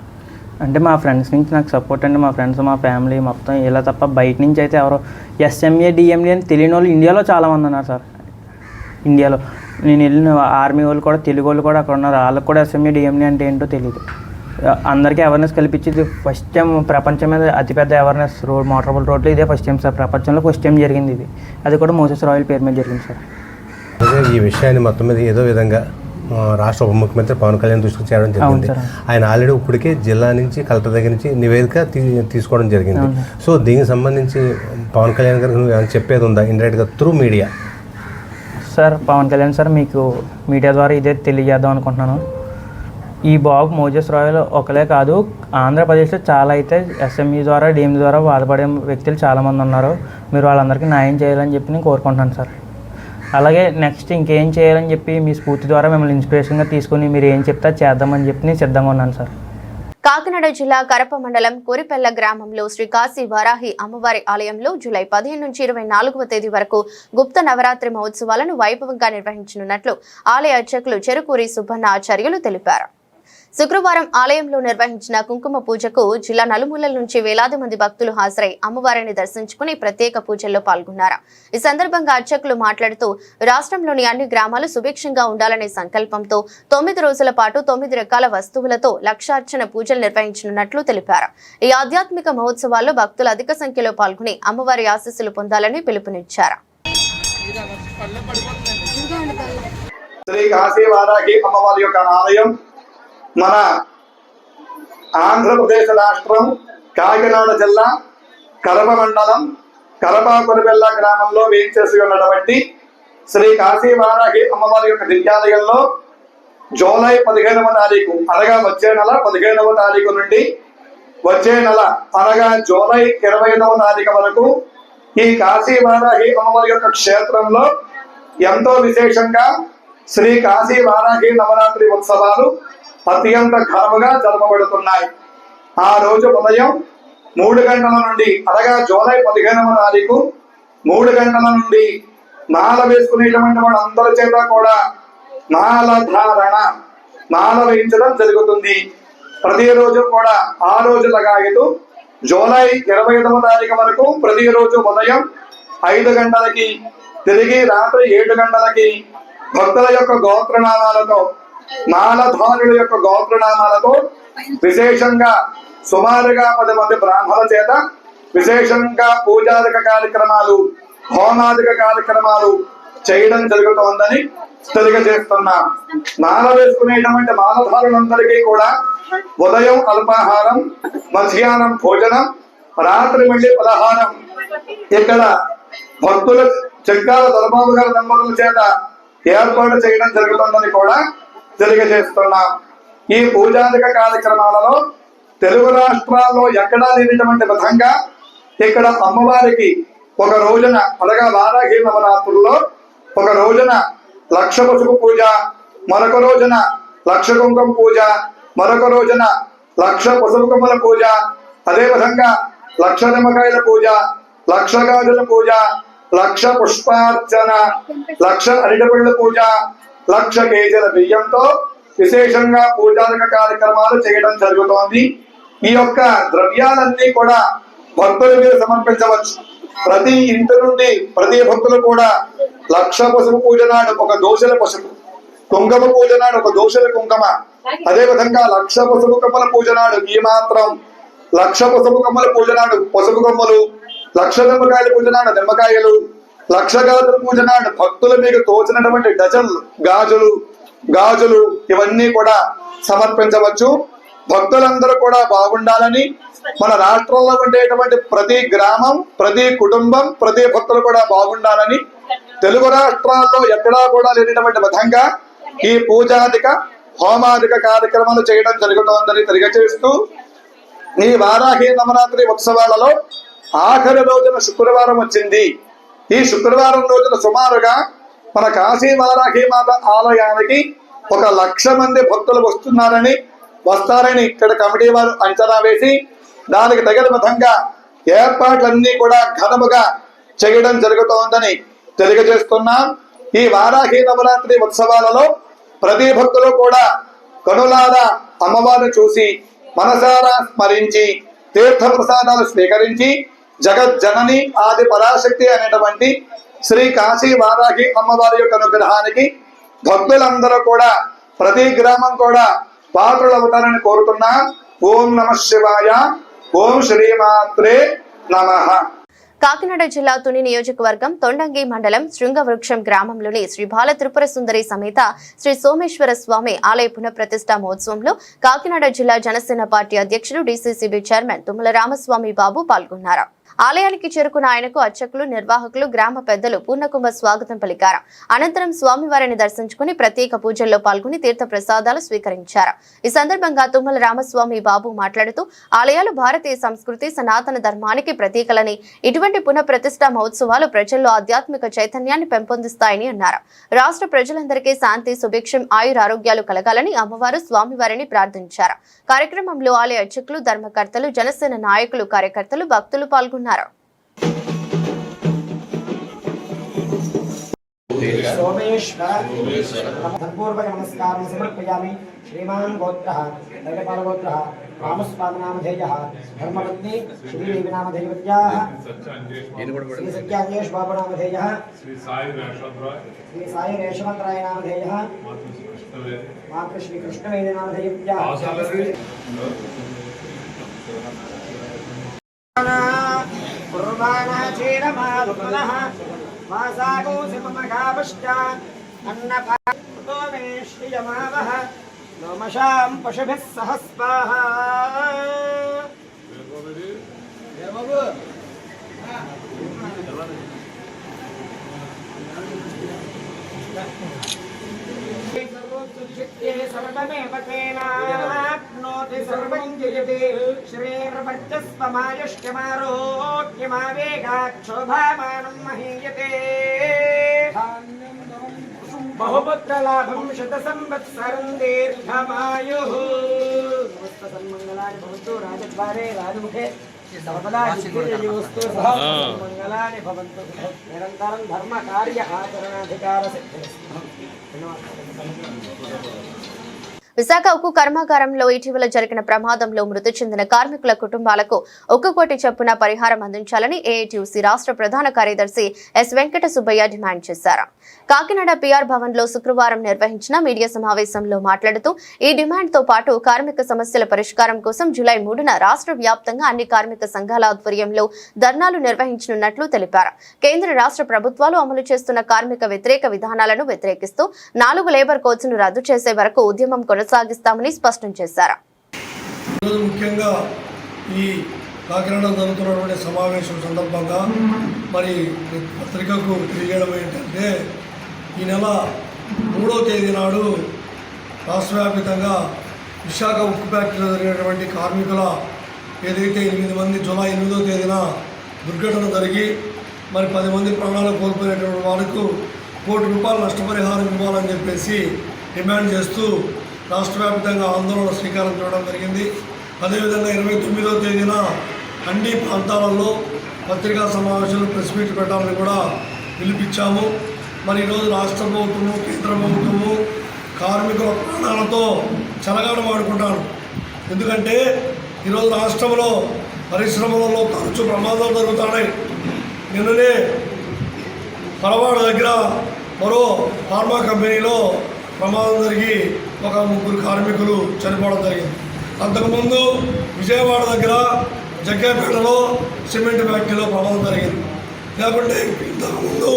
S10: అంటే మా ఫ్రెండ్స్ నుంచి నాకు సపోర్ట్ అండి. మా ఫ్రెండ్స్, మా ఫ్యామిలీ మొత్తం ఇలా తప్ప బయట నుంచి అయితే ఎవరో SMA DMD అని తెలియని వాళ్ళు ఇండియాలో చాలామంది ఉన్నారు సార్. ఇండియాలో నేను వెళ్ళిన ఆర్మీ వాళ్ళు కూడా, తెలుగు వాళ్ళు కూడా అక్కడ ఉన్నారు. వాళ్ళకి కూడా SMA DMD అంటే ఏంటో తెలియదు. అందరికీ అవేర్నెస్ కల్పించేది ఫస్ట్ టైం ప్రపంచం మీద అతిపెద్ద అవేర్నెస్ మోటారబుల్ రోడ్లో ఇదే ఫస్ట్ టైం సార్. ప్రపంచంలో ఫస్ట్ టైం జరిగింది ఇది. అది కూడా మోసెస్ రాయల్ పేరు మీద జరిగింది సార్.
S11: అదే ఈ విషయాన్ని మొత్తం మీద ఏదో విధంగా రాష్ట్ర ఉప ముఖ్యమంత్రి పవన్ కళ్యాణ్ దృష్టికి చేయడం జరిగింది. ఆయన ఆల్రెడీ ఇప్పటికే జిల్లా నుంచి కలెక్టర్ దగ్గర నుంచి నివేదిక తీసుకోవడం జరిగింది. సో దీనికి సంబంధించి పవన్ కళ్యాణ్ గారికి నువ్వు ఏమైనా చెప్పేది ఉందా ఇండైరెక్ట్గా through media?
S10: Sir Pawan Kalyan sir, మీకు మీడియా ద్వారా ఇదే తెలియజేద్దాం అనుకుంటున్నాను. ఈ బాబు మోజెస్ రాయల్ ఒకలే కాదు, ఆంధ్రప్రదేశ్లో చాలా అయితే SME ద్వారా DMD ద్వారా బాధపడే వ్యక్తులు చాలామంది ఉన్నారు. మీరు వాళ్ళందరికీ న్యాయం చేయాలని చెప్పి నేను కోరుకుంటున్నాను సార్. అలాగే నెక్స్ట్ ఇంకేం చేయాలని చెప్పి మీ స్ఫూర్తి ద్వారా మిమ్మల్ని ఇన్స్పిరేషన్గా తీసుకుని మీరు ఏం చెప్తా చేద్దామని చెప్పి నేను సిద్ధంగా ఉన్నాను సార్.
S1: కాకినాడ జిల్లా కరప మండలం కోరిపెల్ల గ్రామంలో శ్రీ కాశీ వారాహి అమ్మవారి ఆలయంలో జూలై 15 నుంచి 24వ తేదీ వరకు గుప్త నవరాత్రి మహోత్సవాలను వైభవంగా నిర్వహించనున్నట్లు ఆలయ అర్చకులు చెరుకూరి సుబ్బన్న ఆచార్యులు తెలిపారు. శుక్రవారం ఆలయంలో నిర్వహించిన కుంకుమ పూజకు జిల్లా నలుమూలల నుంచి వేలాది మంది భక్తులు హాజరై అమ్మవారిని దర్శించుకుని ప్రత్యేక పూజల్లో పాల్గొన్నారు. ఈ సందర్భంగా అర్చకులు మాట్లాడుతూ రాష్ట్రంలోని అన్ని గ్రామాలు సుభిక్షంగా ఉండాలనే సంకల్పంతో 9 రోజుల పాటు 9 రకాల వస్తువులతో లక్షార్చన పూజలు నిర్వహించనున్నట్లు తెలిపారు. ఈ ఆధ్యాత్మిక మహోత్సవాల్లో భక్తులు అధిక సంఖ్యలో పాల్గొని అమ్మవారి ఆశీస్సులు పొందాలని పిలుపునిచ్చారు.
S12: శ్రీ కాశీ వారాహి అమ్మవారి యొక్క ఆలయం మన ఆంధ్రప్రదేశ్ రాష్ట్రం కాకినాడ జిల్లా కరప మండలం కరప-కొరిపెల్ల గ్రామంలో వేయించేసి ఉన్నటువంటి శ్రీ కాశీ వారాహి అమ్మవారి యొక్క దివ్యాలయంలో జూలై 15వ తారీఖు అనగా వచ్చే నెల 15వ తారీఖు నుండి వచ్చే నెల అనగా జూలై 25వ తారీఖు వరకు ఈ కాశీ వారాహి అమ్మవారి యొక్క క్షేత్రంలో ఎంతో విశేషంగా శ్రీ కాశీ వారాహి నవరాత్రి ఉత్సవాలు అత్యంత ఘనముగా జరపబడుతున్నాయి. ఆ రోజు ఉదయం 3 గంటల నుండి అనగా జూలై 15వ తారీఖు 3 గంటల నుండి మాల వేసుకునేటువంటి వాళ్ళందరి చేత కూడా మాల ధారణ మాల వేయించడం జరుగుతుంది. ప్రతిరోజు కూడా 6 రోజుల గాయతు జూలై 25వ తారీఖు వరకు ప్రతిరోజు ఉదయం 5 గంటలకి తిరిగి రాత్రి 7 గంటలకి భక్తుల యొక్క గోత్రనామాలతో మాలధారుల యొక్క గోత్రనామాలతో విశేషంగా సుమారుగా 10 మంది బ్రాహ్మణుల చేత విశేషంగా పూజాదిక కార్యక్రమాలు హోమాదిక కార్యక్రమాలు చేయడం జరుగుతోందని తెలియజేస్తున్నా. మాల వేసుకునేటువంటి మాలధారులందరికీ కూడా ఉదయం అల్పాహారం, మధ్యాహ్నం భోజనం, రాత్రి మళ్ళీ పలహారం ఇక్కడ భక్తుల చెక్కాల దొరబాబు గారి దంపతుల చేత ఏర్పాటు చేయడం జరుగుతుందని కూడా తెలియజేస్తున్నాం. ఈ పూజాదిక కార్యక్రమాలలో తెలుగు రాష్ట్రాల్లో ఎక్కడా లేనటువంటి విధంగా ఇక్కడ అమ్మవారికి ఒక రోజున అనగా వారాహి నవరాత్రుల్లో ఒక రోజున 1,00,000 పసుపు పూజ, మరొక రోజున 1,00,000 కుంకుమ పూజ, మరొక రోజున 1,00,000 పసుపు కొమ్మల పూజ, అదేవిధంగా 1,00,000 నిమ్మకాయల పూజ, 1,00,000 గాజుల పూజ, 1,00,000 పుష్పార్చన, 1,00,000 అరటిపళ్ళ పూజ, 1,00,000 కేజీల బియ్యంతో విశేషంగా పూజాదిక కార్యక్రమాలు చేయడం జరుగుతోంది. ఈ యొక్క ద్రవ్యాలన్నీ కూడా భక్తులు మీరు సమర్పించవచ్చు. ప్రతి ఇంటి నుండి ప్రతి భక్తులు కూడా 1,00,000 పసుపు పూజ నాడు ఒక దోశల పసుపు, కుంకుమ పూజ నాడు ఒక దోశల కుంకుమ, అదే విధంగా 1,00,000 పసుపు కొమ్మల పూజ నాడు ఈ మాత్రం, 1,00,000 పసుపు కొమ్మల పూజ నాడు పసుపు కొమ్మలు, 1,00,000 నిమ్మకాయల పూజ నాడు నిమ్మకాయలు, 1,00,000 గాజుల పూజ నాడు భక్తులు మీకు తోచినటువంటి డజన్లు గాజులు ఇవన్నీ కూడా సమర్పించవచ్చు. భక్తులందరూ కూడా బాగుండాలని, మన రాష్ట్రంలో ఉండేటువంటి ప్రతి గ్రామం, ప్రతి కుటుంబం, ప్రతి భక్తులు కూడా బాగుండాలని తెలుగు రాష్ట్రాల్లో ఎక్కడా కూడా లేనటువంటి విధంగా ఈ పూజాదిక హోమాదిక కార్యక్రమాలు చేయడం జరుగుతోందని తెలియజేస్తూ ఈ వారాహి నవరాత్రి ఉత్సవాలలో ఆఖరి రోజున శుక్రవారం వచ్చింది. ఈ శుక్రవారం రోజున సుమారుగా మన కాశీ వారాహి మాత ఆలయానికి 1,00,000 మంది భక్తులు వస్తారని ఇక్కడ కమిటీ వారు అంచనా వేసి దానికి తగిన విధంగా ఏర్పాట్లన్నీ కూడా ఘనముగా చేయడం జరుగుతోందని తెలియజేస్తున్నాం. ఈ వారాహి నవరాత్రి ఉత్సవాలలో ప్రతి భక్తులు కూడా కనులారా అమ్మవారిని చూసి మనసారా స్మరించి తీర్థ ప్రసాదాలు స్వీకరించి జగజ్జనని ఆది పరాశక్తి అనేటువంటి శ్రీ కాశీ వారాహి అమ్మవారి యొక్క అనుగ్రహానికి భక్తులందరూ కూడా ప్రతి గ్రామం కూడా పాత్రలు అవుతారని కోరుతున్నా. ఓం నమః శివాయ. ఓం శ్రీమాత్రే నమః.
S1: కాకినాడ జిల్లా తుని నియోజకవర్గం తొండంగి మండలం శృంగవృక్షం గ్రామంలోని శ్రీ బాల త్రిపుర సుందరి సమేత శ్రీ సోమేశ్వర స్వామి ఆలయ పునఃప్రతిష్ఠా మహోత్సవంలో కాకినాడ జిల్లా జనసేన పార్టీ అధ్యక్షుడు డీసీసీబీ చైర్మన్ తుమ్మల రామస్వామి బాబు పాల్గొన్నారు. ఆలయానికి చేరుకున్న ఆయనకు అర్చకులు, నిర్వాహకులు, గ్రామ పెద్దలు పూర్ణకుంభ స్వాగతం పలికారు. అనంతరం స్వామివారిని దర్శించుకుని ప్రత్యేక పూజల్లో పాల్గొని తీర్థ ప్రసాదాలు స్వీకరించారు. ఈ సందర్భంగా తుమ్మల రామస్వామి బాబు మాట్లాడుతూ ఆలయాలు భారతీయ సంస్కృతి, సనాతన ధర్మానికి ప్రతీకలని, ఇటువంటి పునఃప్రతిష్ఠా మహోత్సవాలు ప్రజల్లో ఆధ్యాత్మిక చైతన్యాన్ని పెంపొందిస్తాయని అన్నారు. రాష్ట్ర ప్రజలందరికీ శాంతి, సుభిక్షం, ఆయురారోగ్యాలు కలగాలని అమ్మవారు స్వామివారిని ప్రార్థించారు. కార్యక్రమంలో ఆలయ అర్చకులు, ధర్మకర్తలు, జనసేన నాయకులు, కార్యకర్తలు, భక్తులు పాల్గొన్నారు.
S7: నమస్కారం సమర్పయామి. శ్రీమాన్ గోత్రః దైవపాల గోత్రః రామస్వామి నామధేయః ధర్మపత్ని శ్రీదేవి నామధేయవత్యాః శ్రీ సత్యాంజేష్ బాబు నామధేయః శ్రీ సాయి రేషవత్రాయ నామధేయః మాతృ శ్రీ కృష్ణవేణి నామధేయవత్యాః కుర్బానా చీరమాదుకులః వాసాగో సిమమగాపశ్చ అన్నపాతో మే శ్రియమావః నమశాం పశుభిః సహ స్వాహా. सर्वमेव तेनाप्नोति सर्वं जयते श्रीर्वर्चस्वमायुष्यमारोग्यमावेगात् शोभामानं महीयते. బహుపుత్రలాభం శత సంవత్సరం దీర్ఘమాయుః సన్మంగళాని భవంతు రాజద్వారే రాజముఖే సర్వదా దిగ్విజయోస్తు మంగళాని భవంతు నిరంతరం ధర్మ కార్య ఆచరణాధికార సిద్ధిరస్తు.
S1: విశాఖ ఉక్కు కర్మాగారంలో ఇటీవల జరిగిన ప్రమాదంలో మృతి చెందిన కార్మికుల కుటుంబాలకు 1 కోటి చొప్పున పరిహారం అందించాలని ఏఐటీయూసీ రాష్ట్ర ప్రధాన కార్యదర్శి ఎస్ వెంకట సుబ్బయ్య డిమాండ్ చేశారు. కాకినాడ పిఆర్ భవన్ లో శుక్రవారం నిర్వహించిన మీడియా సమావేశంలో మాట్లాడుతూ ఈ డిమాండ్ తో పాటు కార్మిక సమస్యల పరిష్కారం కోసం జూలై 3న రాష్ట్ర వ్యాప్తంగా అన్ని కార్మిక సంఘాల ఆధ్వర్యంలో ధర్నాలు నిర్వహించనున్నట్లు తెలిపారు. కేంద్ర రాష్ట్ర ప్రభుత్వాలు అమలు చేస్తున్న కార్మిక వ్యతిరేక విధానాలను వ్యతిరేకిస్తూ 4 లేబర్ కోడ్స్ ను రద్దు చేసే వరకు ఉద్యమం కొనసాగిస్తామని స్పష్టం చేశారు.
S13: ముఖ్యంగా ఈ కాకినాడ జరుగుతున్నటువంటి సమావేశం సందర్భంగా మరి పత్రికకు తెలియజేయడం ఏంటంటే ఈ నెల 3వ తేదీ నాడు రాష్ట్ర వ్యాప్తంగా విశాఖ ఉక్కు ఫ్యాక్టరీలో జరిగినటువంటి కార్మికుల ఏదైతే 8 మంది జూలై 8వ తేదీన దుర్ఘటన జరిగి మరి 10 మంది ప్రాణాలు కోల్పోయినటువంటి వాళ్ళకు ₹1 కోటి నష్టపరిహారం ఇవ్వాలని చెప్పేసి డిమాండ్ చేస్తూ రాష్ట్ర వ్యాప్తంగా ఆందోళన శ్రీకారం చుట్టడం జరిగింది. అదేవిధంగా 29వ తేదీన అన్ని ప్రాంతాలలో పత్రికా సమావేశాలు ప్రెస్ మీట్ పెట్టాలని కూడా పిలిపించాము. మరి ఈరోజు రాష్ట్ర ప్రభుత్వము కేంద్ర ప్రభుత్వము కార్మికుల ప్రాణాలతో చెలగాటమాడుకుంటారు. ఎందుకంటే ఈరోజు రాష్ట్రంలో పరిశ్రమలలో తరచు ప్రమాదాలు జరుగుతున్నాయి. నిన్ననే పరవాడ దగ్గర మరో ఫార్మా కంపెనీలో ప్రమాదం జరిగి ఒక 3 కార్మికులు చనిపోవడం జరిగింది. అంతకుముందు విజయవాడ దగ్గర జగ్గేపేటలో సిమెంట్ ఫ్యాక్టరీలో ప్రమాదం జరిగింది. లేకుంటే ఇంతకుముందు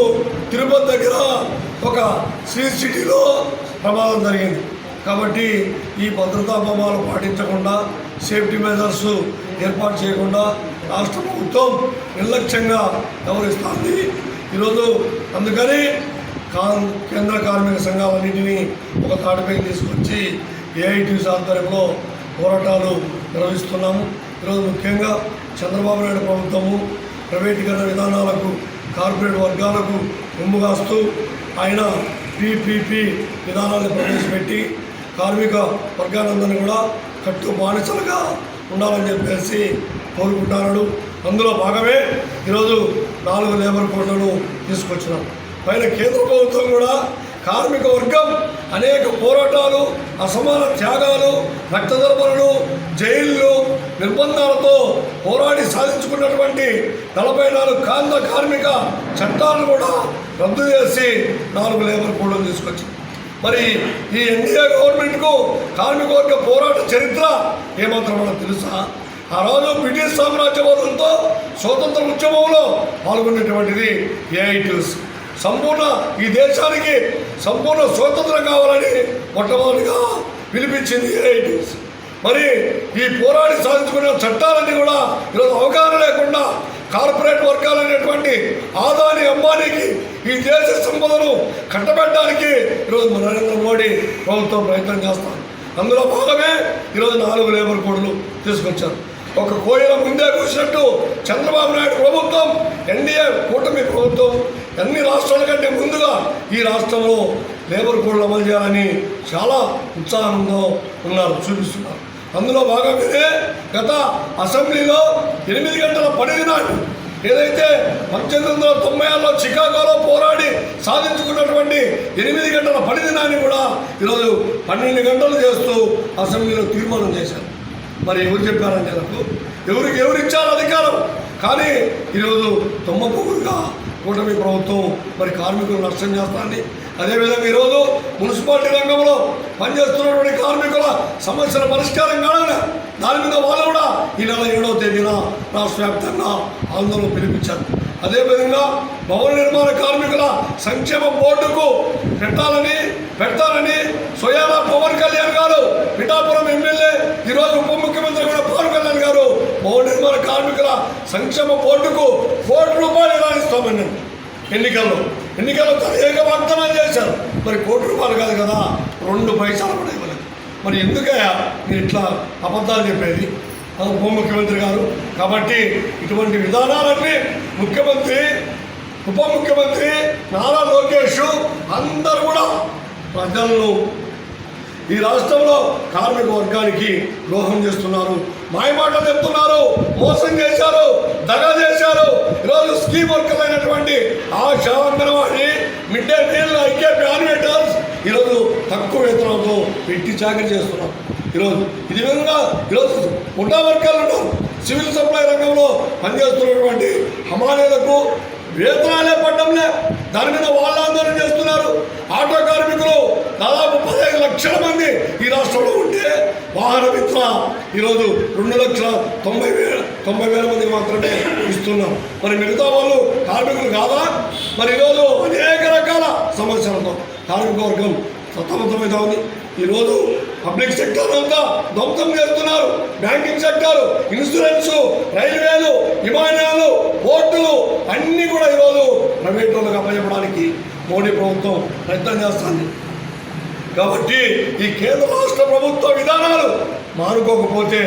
S13: తిరుపతి దగ్గర ఒక సిటీలో ప్రమాదం జరిగింది. కాబట్టి ఈ భద్రతా ప్రమాణాలు పాటించకుండా సేఫ్టీ మెజర్స్ ఏర్పాటు చేయకుండా రాష్ట్ర ప్రభుత్వం నిర్లక్ష్యంగా వ్యవహరిస్తుంది ఈరోజు. అందుకని కేంద్ర కార్మిక సంఘాలన్నింటినీ ఒక తాటిపై తీసుకొచ్చి ఏఐటీయూసీ ఆధ్వర్యంలో పోరాటాలు నిర్వహిస్తున్నాము. ఈరోజు ముఖ్యంగా చంద్రబాబు నాయుడు ప్రభుత్వము ప్రైవేటీకరణ విధానాలకు కార్పొరేట్ వర్గాలకు రొమ్ముగాస్తూ ఆయన పీపీపీ విధానాన్ని ప్రవేశపెట్టి కార్మిక వర్గాలందరినీ కూడా కట్టు బానిసలుగా ఉండాలని చెప్పేసి కోరుకుంటున్నాడు. అందులో భాగమే ఈరోజు 4 లేబర్ కోడ్లను తీసుకొచ్చినాం. పైన కేంద్ర ప్రభుత్వం కూడా కార్మిక వర్గం అనేక పోరాటాలు, అసమాన త్యాగాలు, రక్తదర్పణలు, జైళ్ళు, నిర్బంధాలతో పోరాడి సాధించుకున్నటువంటి 44 కేంద్ర కార్మిక చట్టాలను కూడా రద్దు చేసి 4 లేబర్ కోడ్లను తీసుకొచ్చింది. మరి ఈ ఎన్డీఏ గవర్నమెంట్కు కార్మిక వర్గ పోరాట చరిత్ర ఏమాత్రం మనకు తెలుసా? ఆ రోజు బ్రిటిష్ సామ్రాజ్యవాదులతో స్వతంత్ర ఉద్యమంలో పాల్గొనేటువంటిది ఏఐటీయూసీ. సంపూర్ణ ఈ దేశానికి సంపూర్ణ స్వాతంత్రం కావాలని మొట్టమొదటిగా పిలిపించింది ఏఐటీయూసీ. మరి ఈ పోరాడి సాధించుకున్న చట్టాలన్నీ కూడా ఈరోజు అవగాహన లేకుండా కార్పొరేట్ వర్గాలైనటువంటి ఆదాని అంబానీకి ఈ దేశ సంపదను కట్టబెట్టడానికి ఈరోజు నరేంద్ర మోడీ ప్రభుత్వం ప్రయత్నం చేస్తారు. అందులో భాగమే ఈరోజు 4 లేబర్ కోడ్లు తీసుకొచ్చారు. ఒక కోయిల ముందే కూర్చున్నట్టు చంద్రబాబు నాయుడు ప్రభుత్వం, ఎన్డీఏ కూటమి ప్రభుత్వం అన్ని రాష్ట్రాల కంటే ముందుగా ఈ రాష్ట్రంలో లేబర్ కోడ్లు అమలు చేయాలని చాలా ఉత్సాహంగా చూపిస్తున్నారు. అందులో భాగంగానే గత అసెంబ్లీలో 8 గంటల పని దినాన్ని ఏదైతే 1896లో చికాగోలో పోరాడి సాధించుకున్నటువంటి 8 గంటల పని దినాన్ని కూడా ఈరోజు 12 గంటలు చేస్తూ అసెంబ్లీలో తీర్మానం చేశారు. మరి ఎవరు చెప్పారంటే నాకు ఎవరు ఇచ్చారు అధికారం? కానీ ఈరోజు తొమ్మపుగురుగా కూటమి ప్రభుత్వం మరి కార్మికులు నష్టం చేస్తుంది. అదేవిధంగా ఈరోజు మున్సిపాలిటీ రంగంలో పనిచేస్తున్నటువంటి కార్మికుల సమస్యల పరిష్కారం కావాలి. దాని మీద వాళ్ళు కూడా ఈ నెల 7వ తేదీన రాష్ట్ర వ్యాప్తంగా ఆందోళన పిలిపించారు. అదేవిధంగా భవన నిర్మాణ కార్మికుల సంక్షేమ బోర్డుకు పెడతారని స్వయానా పవన్ కళ్యాణ్ గారు, పిఠాపురం ఎమ్మెల్యే, ఈరోజు ఉప ముఖ్యమంత్రి కూడా పవన్ కళ్యాణ్ గారు భవన నిర్మాణ కార్మికుల సంక్షేమ బోర్డుకు ₹1 కోటి ఇస్తామని ఎన్నికల్లో అనేక వాగ్దానాలు చేశారు. మరి ₹1 కాదు కదా, 2 పైసలు కూడా ఇవ్వలేదు. మరి ఎందుకయ్యా మీరు ఇట్లా అబద్ధాలు చెప్పేది ఉప ముఖ్యమంత్రి గారు? కాబట్టి ఇటువంటి విధానాలన్నీ ముఖ్యమంత్రి ఉప ముఖ్యమంత్రి నారా లోకేష్ అందరూ కూడా ప్రజలను ఈ రాష్ట్రంలో కార్మిక వర్గానికి ద్రోహం చేస్తున్నారు, మాయమాటలు చెప్తున్నారు, మోసం చేశారు, దగా చేశారు. ఈరోజు స్కీమ్ వర్కర్లు అయినటువంటి ASHA, Anganwadi, mid day meal, IKP ఆర్డినేటర్స్ ఈరోజు తక్కువ వేతనంతో పెట్టి చాకరీ చేస్తున్నారు. ఈరోజు ఇది విధంగా ఈరోజు ముఠా వర్గాలు ఉన్నారు. సివిల్ సప్లై రంగంలో పనిచేస్తున్నటువంటి హమాలీలకు వేతనాలే పడ్డంలే, దాని మీద వాళ్ళు ఆందోళన చేస్తున్నారు. ఆటో కార్మికులు దాదాపు 15 లక్షల మంది ఈ రాష్ట్రంలో ఉంటే వాహన మిత్ర ఈరోజు 2,90,000 మందికి మాత్రమే ఇస్తున్నాం. మరి మిగతా వాళ్ళు కార్మికులు కాదా? మరి ఈరోజు అనేక రకాల సమస్యలతో కార్మిక వర్గం సతమతమవుతా ఉంది. ఈరోజు పబ్లిక్ సెక్టర్ అంతా ధ్వంసం చేస్తున్నారు. బ్యాంకింగ్ సెక్టర్, ఇన్సూరెన్స్, రైల్వేలు, విమానాలు, పోర్టులు అన్నీ కూడా ఈరోజు ప్రైవేట్ వాళ్ళకి అప్పచెప్పడానికి మోడీ ప్రభుత్వం ప్రయత్నం చేస్తుంది. కాబట్టి ఈ కేంద్ర రాష్ట్ర ప్రభుత్వ విధానాలు మానుకోకపోతే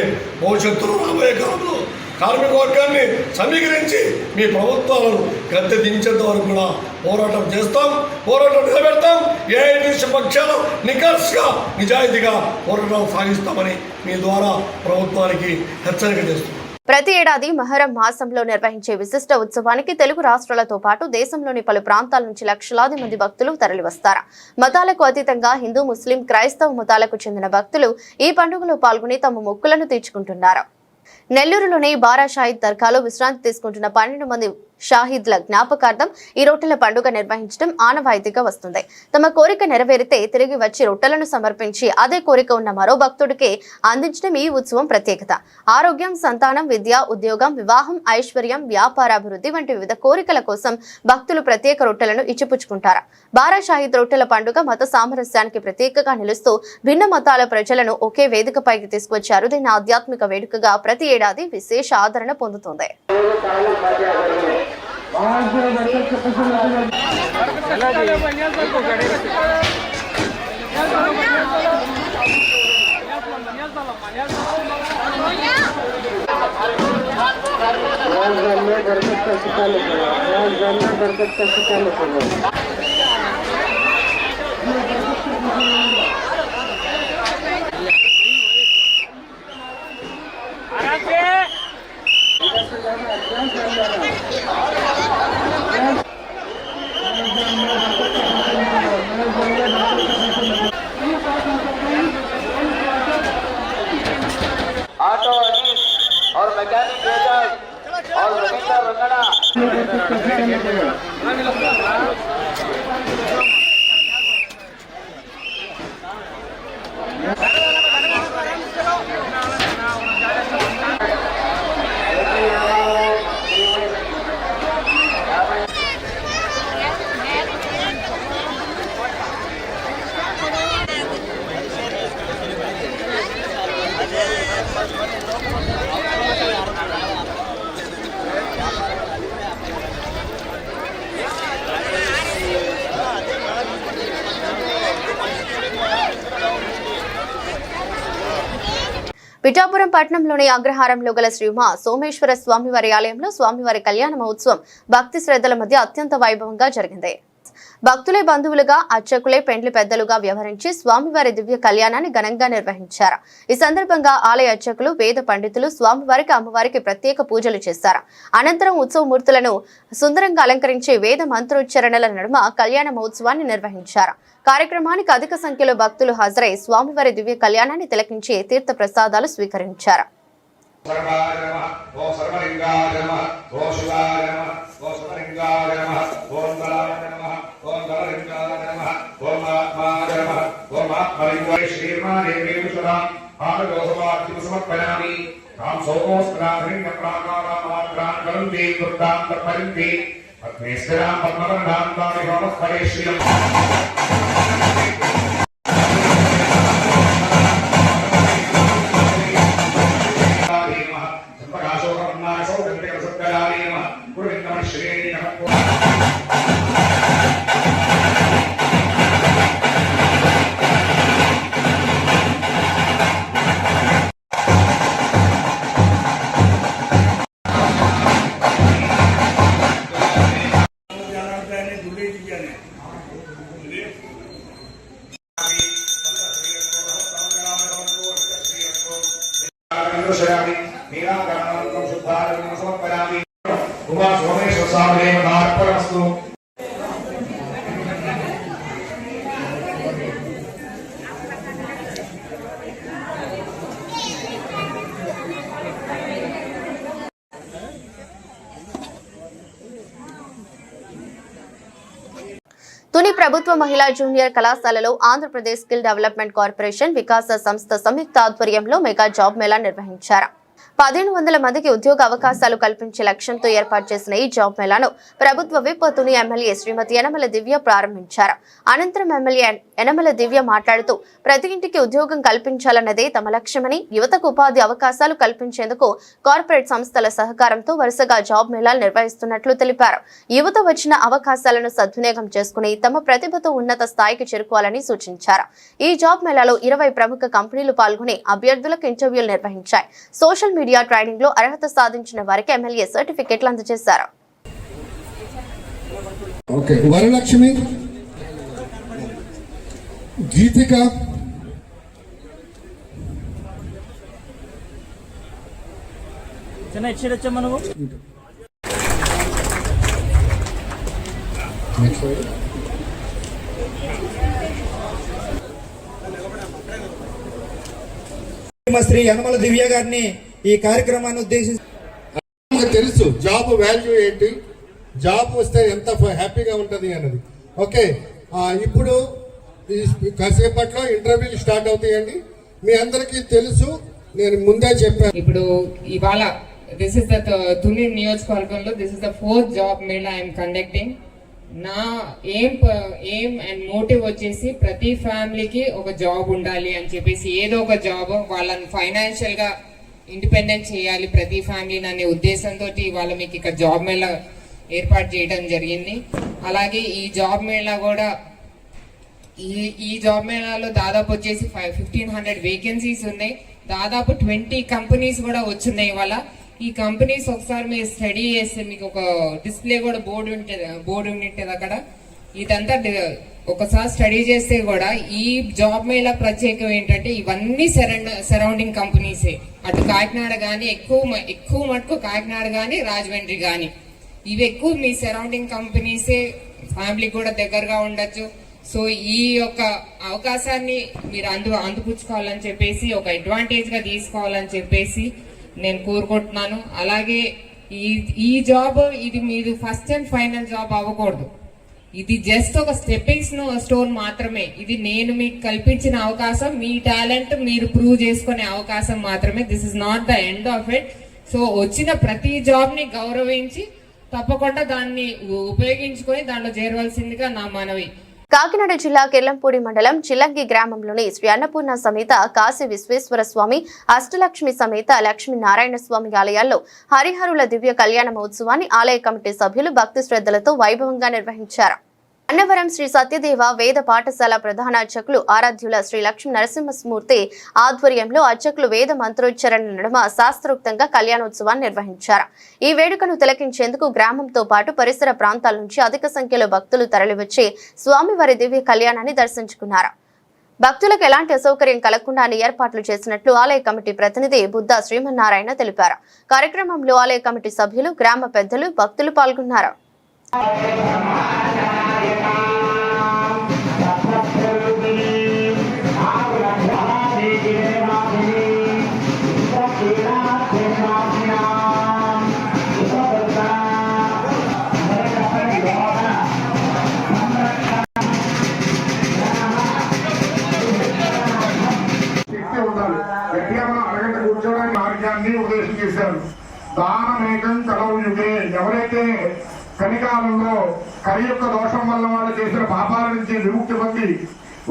S13: భవిష్యత్తులో రాబోయే కాలంలో కార్మిక వర్గాన్ని సమీకరించి మీ ప్రభుత్వాలను గద్దె దించేంత వరకు కూడా పోరాటం చేస్తాం, పోరాటం నిలబెడతాం. ఏఐటీసీ పక్షాలు నిఖర్స్గా నిజాయితీగా పోరాటం సాగిస్తామని మీ ద్వారా ప్రభుత్వానికి హెచ్చరిక చేస్తున్నాం.
S1: ప్రతి ఏడాది మొహర్రం మాసంలో నిర్వహించే విశిష్ట ఉత్సవానికి తెలుగు రాష్ట్రాలతో పాటు దేశంలోని పలు ప్రాంతాల నుంచి లక్షలాది మంది భక్తులు తరలివస్తారు. మతాలకు అతీతంగా హిందూ, ముస్లిం, క్రైస్తవ మతాలకు చెందిన భక్తులు ఈ పండుగలో పాల్గొని తమ మొక్కులను తీర్చుకుంటున్నారు. నెల్లూరులోని బారా షాహిద్ దర్గాలో విశ్రాంతి తీసుకుంటున్న 12 మంది షాహిద్ల జ్ఞాపకార్థం ఈ రొట్టెల పండుగ నిర్వహించడం ఆనవాయితీగా వస్తుంది. తమ కోరిక నెరవేరితే తిరిగి వచ్చి రొట్టెలను సమర్పించి అదే కోరిక ఉన్న మరో భక్తుడికి అందించడం ఈ ఉత్సవం ప్రత్యేకత. ఆరోగ్యం, సంతానం, విద్య, ఉద్యోగం, వివాహం, ఐశ్వర్యం, వ్యాపారాభివృద్ధి వంటి వివిధ కోరికల కోసం భక్తులు ప్రత్యేక రొట్టెలను ఇచ్చిపుచ్చుకుంటారు. బారా షాహిద్ రొట్టెల పండుగ మత సామరస్యానికి ప్రత్యేకగా నిలుస్తూ భిన్న మతాల ప్రజలను ఒకే వేదికపైకి తీసుకొచ్చే అరుదైన ఆధ్యాత్మిక వేడుకగా ప్రతి ఏడాది విశేష ఆదరణ పొందుతుంది.
S14: ऑटो और मैकेनिक और रविंद्र रंगड़ा
S1: పిఠాపురం పట్టణంలోని అగ్రహారంలో గల శ్రీ ఉమా సోమేశ్వర స్వామివారి ఆలయంలో స్వామివారి కళ్యాణ మహోత్సవం భక్తి శ్రద్ధల మధ్య అత్యంత వైభవంగా జరిగింది. భక్తులే బంధువులుగా, అర్చకులే పెండ్లి పెద్దలుగా వ్యవహరించి స్వామివారి దివ్య కళ్యాణాన్ని ఘనంగా నిర్వహించారు. ఈ సందర్భంగా ఆలయ అర్చకులు, వేద పండితులు స్వామివారికి, అమ్మవారికి ప్రత్యేక పూజలు చేశారు. అనంతరం ఉత్సవమూర్తులను సుందరంగా అలంకరించి వేద మంత్రోచ్చరణల నడుమ కళ్యాణ మహోత్సవాన్ని నిర్వహించారు. కార్యక్రమానికి అధిక సంఖ్యలో భక్తులు హాజరై స్వామివారి దివ్య కళ్యాణాన్ని తిలకించి తీర్థ ప్రసాదాలు స్వీకరించారు.
S12: ఉమా సోమేశ్వర స్వామి దేవతార్పణమస్తు.
S1: తుని ప్రభుత్వ మహిళా జూనియర్ కళాశాలలో ఆంధ్రప్రదేశ్ స్కిల్ డెవలప్మెంట్ కార్పొరేషన్ వికాస సంస్థ సంయుక్త ఆధ్వర్యంలో మెగా జాబ్ మేళా నిర్వహించారు. 1500 మందికి ఉద్యోగ అవకాశాలు కల్పించే లక్ష్యంతో ఏర్పాటు చేసిన ఈ జాబ్ మేళాను ప్రభుత్వ విప్ తుని ఎమ్మెల్యే శ్రీమతి యనమల దివ్య ప్రారంభించారు. అనంతరం ఎమ్మెల్యే యనమల దివ్య మాట్లాడుతూ ప్రతి ఇంటికి ఉద్యోగం కల్పించాలన్నదే తమ లక్ష్యమని, యువతకు ఉపాధి అవకాశాలు కల్పించేందుకు కార్పొరేట్ సంస్థల సహకారంతో వరుసగా జాబ్ మేళాలు నిర్వహిస్తున్నట్లు తెలిపారు. యువత వచ్చిన అవకాశాలను సద్వినియోగం చేసుకుని తమ ప్రతిభతో ఉన్నత స్థాయికి చేరుకోవాలని సూచించారు. ఈ జాబ్ మేళాలో 20 ప్రముఖ కంపెనీలు పాల్గొని అభ్యర్థులకు ఇంటర్వ్యూలు నిర్వహించాయి. సోషల్ మీడియా ట్రైనింగ్ లో అర్హత సాధించిన వారికి ఎమ్మెల్యే సర్టిఫికెట్లు అందజేశారు.
S12: వరలక్ష్మి, గీతిక,
S15: శ్రీ యనమల దివ్య గారిని ఈ కార్యక్రమాన్ని ఉద్దేశించి
S12: తెలుసు జాబ్ వాల్యూ ఏంటి, జాబ్ వస్తే ఎంత హ్యాపీగా ఉంటుంది అన్నది. ఓకే, ఇప్పుడు కాసేపట్లో ఇంటర్వ్యూలు స్టార్ట్ అవుతాయండి. మీ అందరికీ తెలుసు, నేను ముందే చెప్పాను.
S16: ఇప్పుడు ఇవాళ దిస్ ఇస్ ద తుని నియోజకవర్గంలో this is the 4th job Mela I'm conducting. నా ఎయిమ్ అండ్ మోటివ్ వచ్చేసి ప్రతి ఫ్యామిలీకి ఒక జాబ్ ఉండాలి అని చెప్పేసి, ఏదో ఒక జాబ్ వాళ్ళని ఫైనాన్షియల్ గా ఇండిపెండెంట్ చేయాలి ప్రతి ఫ్యామిలీని అనే ఉద్దేశంతో ఇవాళ మీకు ఇక్కడ జాబ్ మేళా ఏర్పాటు చేయడం జరిగింది. అలాగే ఈ జాబ్ మేళా కూడా ఈ జాబ్ మేళాలో దాదాపు వచ్చేసి 1500 వేకెన్సీస్ ఉన్నాయి. దాదాపు 20 కంపెనీస్ కూడా వచ్చున్నాయి. ఇవాళ ఈ కంపెనీస్ ఒకసారి మీరు స్టడీ చేస్తే మీకు ఒక డిస్ప్లే కూడా బోర్డు ఉంటుంది అక్కడ. ఇదంతా ఒకసారి స్టడీ చేస్తే కూడా ఈ జాబ్ మేళా ప్రత్యేకం ఏంటంటే ఇవన్నీ సరౌండింగ్ కంపెనీసే. అటు కాకినాడ కానీ ఎక్కువ మటుకు కాకినాడ కానీ రాజమండ్రి కానీ ఇవి ఎక్కువ మీ సరౌండింగ్ కంపెనీసే. ఫ్యామిలీ కూడా దగ్గరగా ఉండొచ్చు. సో ఈ యొక్క అవకాశాన్ని మీరు అందిపుచ్చుకోవాలని చెప్పేసి, ఒక అడ్వాంటేజ్ గా తీసుకోవాలని చెప్పేసి నేను కోరుకుంటున్నాను. అలాగే ఈ జాబ్ ఇది మీరు ఫస్ట్ అండ్ ఫైనల్ జాబ్ అవ్వకూడదు. ఇది జస్ట్ ఒక స్టెప్పింగ్ స్టోన్ మాత్రమే. ఇది నేను మీకు కల్పించిన అవకాశం, మీ టాలెంట్ మీరు ప్రూవ్ చేసుకునే అవకాశం మాత్రమే. This is not the end of it. So వచ్చిన ప్రతి జాబ్ ని గౌరవించి తప్పకుండా దాన్ని ఉపయోగించుకొని దాంట్లో చేరవలసిందిగా నా మనవి.
S1: కాకినాడ జిల్లా కిర్లంపూడి మండలం చిల్లంగి గ్రామంలోని శ్రీ అన్నపూర్ణ సమేత కాశీ విశ్వేశ్వర స్వామి, అష్టలక్ష్మి సమేత లక్ష్మీ నారాయణ స్వామి ఆలయాల్లో హరిహరుల దివ్య కళ్యాణ మహోత్సవాన్ని ఆలయ కమిటీ సభ్యులు భక్తి శ్రద్ధలతో వైభవంగా నిర్వహించారు. అన్నవరం శ్రీ సత్యదేవ వేద పాఠశాల ప్రధాన అర్చకులు ఆరాధ్యుల శ్రీ లక్ష్మీ నరసింహమూర్తి ఆధ్వర్యంలో అర్చకులు వేద మంత్రోచ్చరణ నడుమ శాస్త్రోక్తంగా కళ్యాణోత్సవాన్ని నిర్వహించారు. ఈ వేడుకను తిలకించేందుకు గ్రామంతో పాటు పరిసర ప్రాంతాల నుంచి అధిక సంఖ్యలో భక్తులు తరలివచ్చి స్వామివారి దివ్య కళ్యాణాన్ని దర్శించుకున్నారు. భక్తులకు ఎలాంటి అసౌకర్యం కలగకుండా అన్ని ఏర్పాట్లు చేసినట్లు ఆలయ కమిటీ ప్రతినిధి బుద్ధ శ్రీమన్నారాయణ తెలిపారు. కార్యక్రమంలో ఆలయ కమిటీ సభ్యులు, గ్రామ పెద్దలు, భక్తులు పాల్గొన్నారు.
S12: ఉపదేశం చేశారు. దానమేకం కలవు యుగే. ఎవరైతే కలికాలంలో కలి యొక్క దోషం వల్ల వాళ్ళు చేసిన పాపాల నుంచి విముక్తి పొంది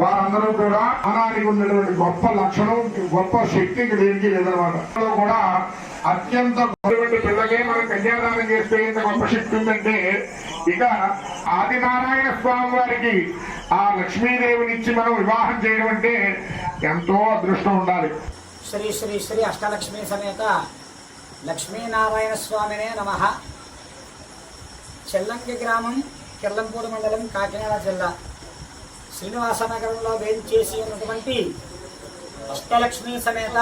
S12: వారందరూ కూడా అనానికి ఉన్నటువంటి గొప్ప లక్షణం, గొప్ప శక్తి దేనికి లేదనమాట. కూడా అత్యంత పిల్లకే మనం కన్యాదానం చేస్తే ఇంత గొప్ప శక్తి ఉందంటే, ఇక ఆదినారాయణ స్వామి వారికి ఆ లక్ష్మీదేవినిచ్చి మనం వివాహం చేయడం అంటే ఎంతో అదృష్టం ఉండాలి.
S17: శ్రీ శ్రీ శ్రీ అష్టలక్ష్మీ సమేత లక్ష్మీనారాయణ స్వామినే నమః. చెల్లంకి గ్రామం, కిర్లంపూడి మండలం, కాకినాడ జిల్లా, శ్రీనివాసనగరంలో వేంచేసి ఉన్నటువంటి అష్టలక్ష్మీ సమేత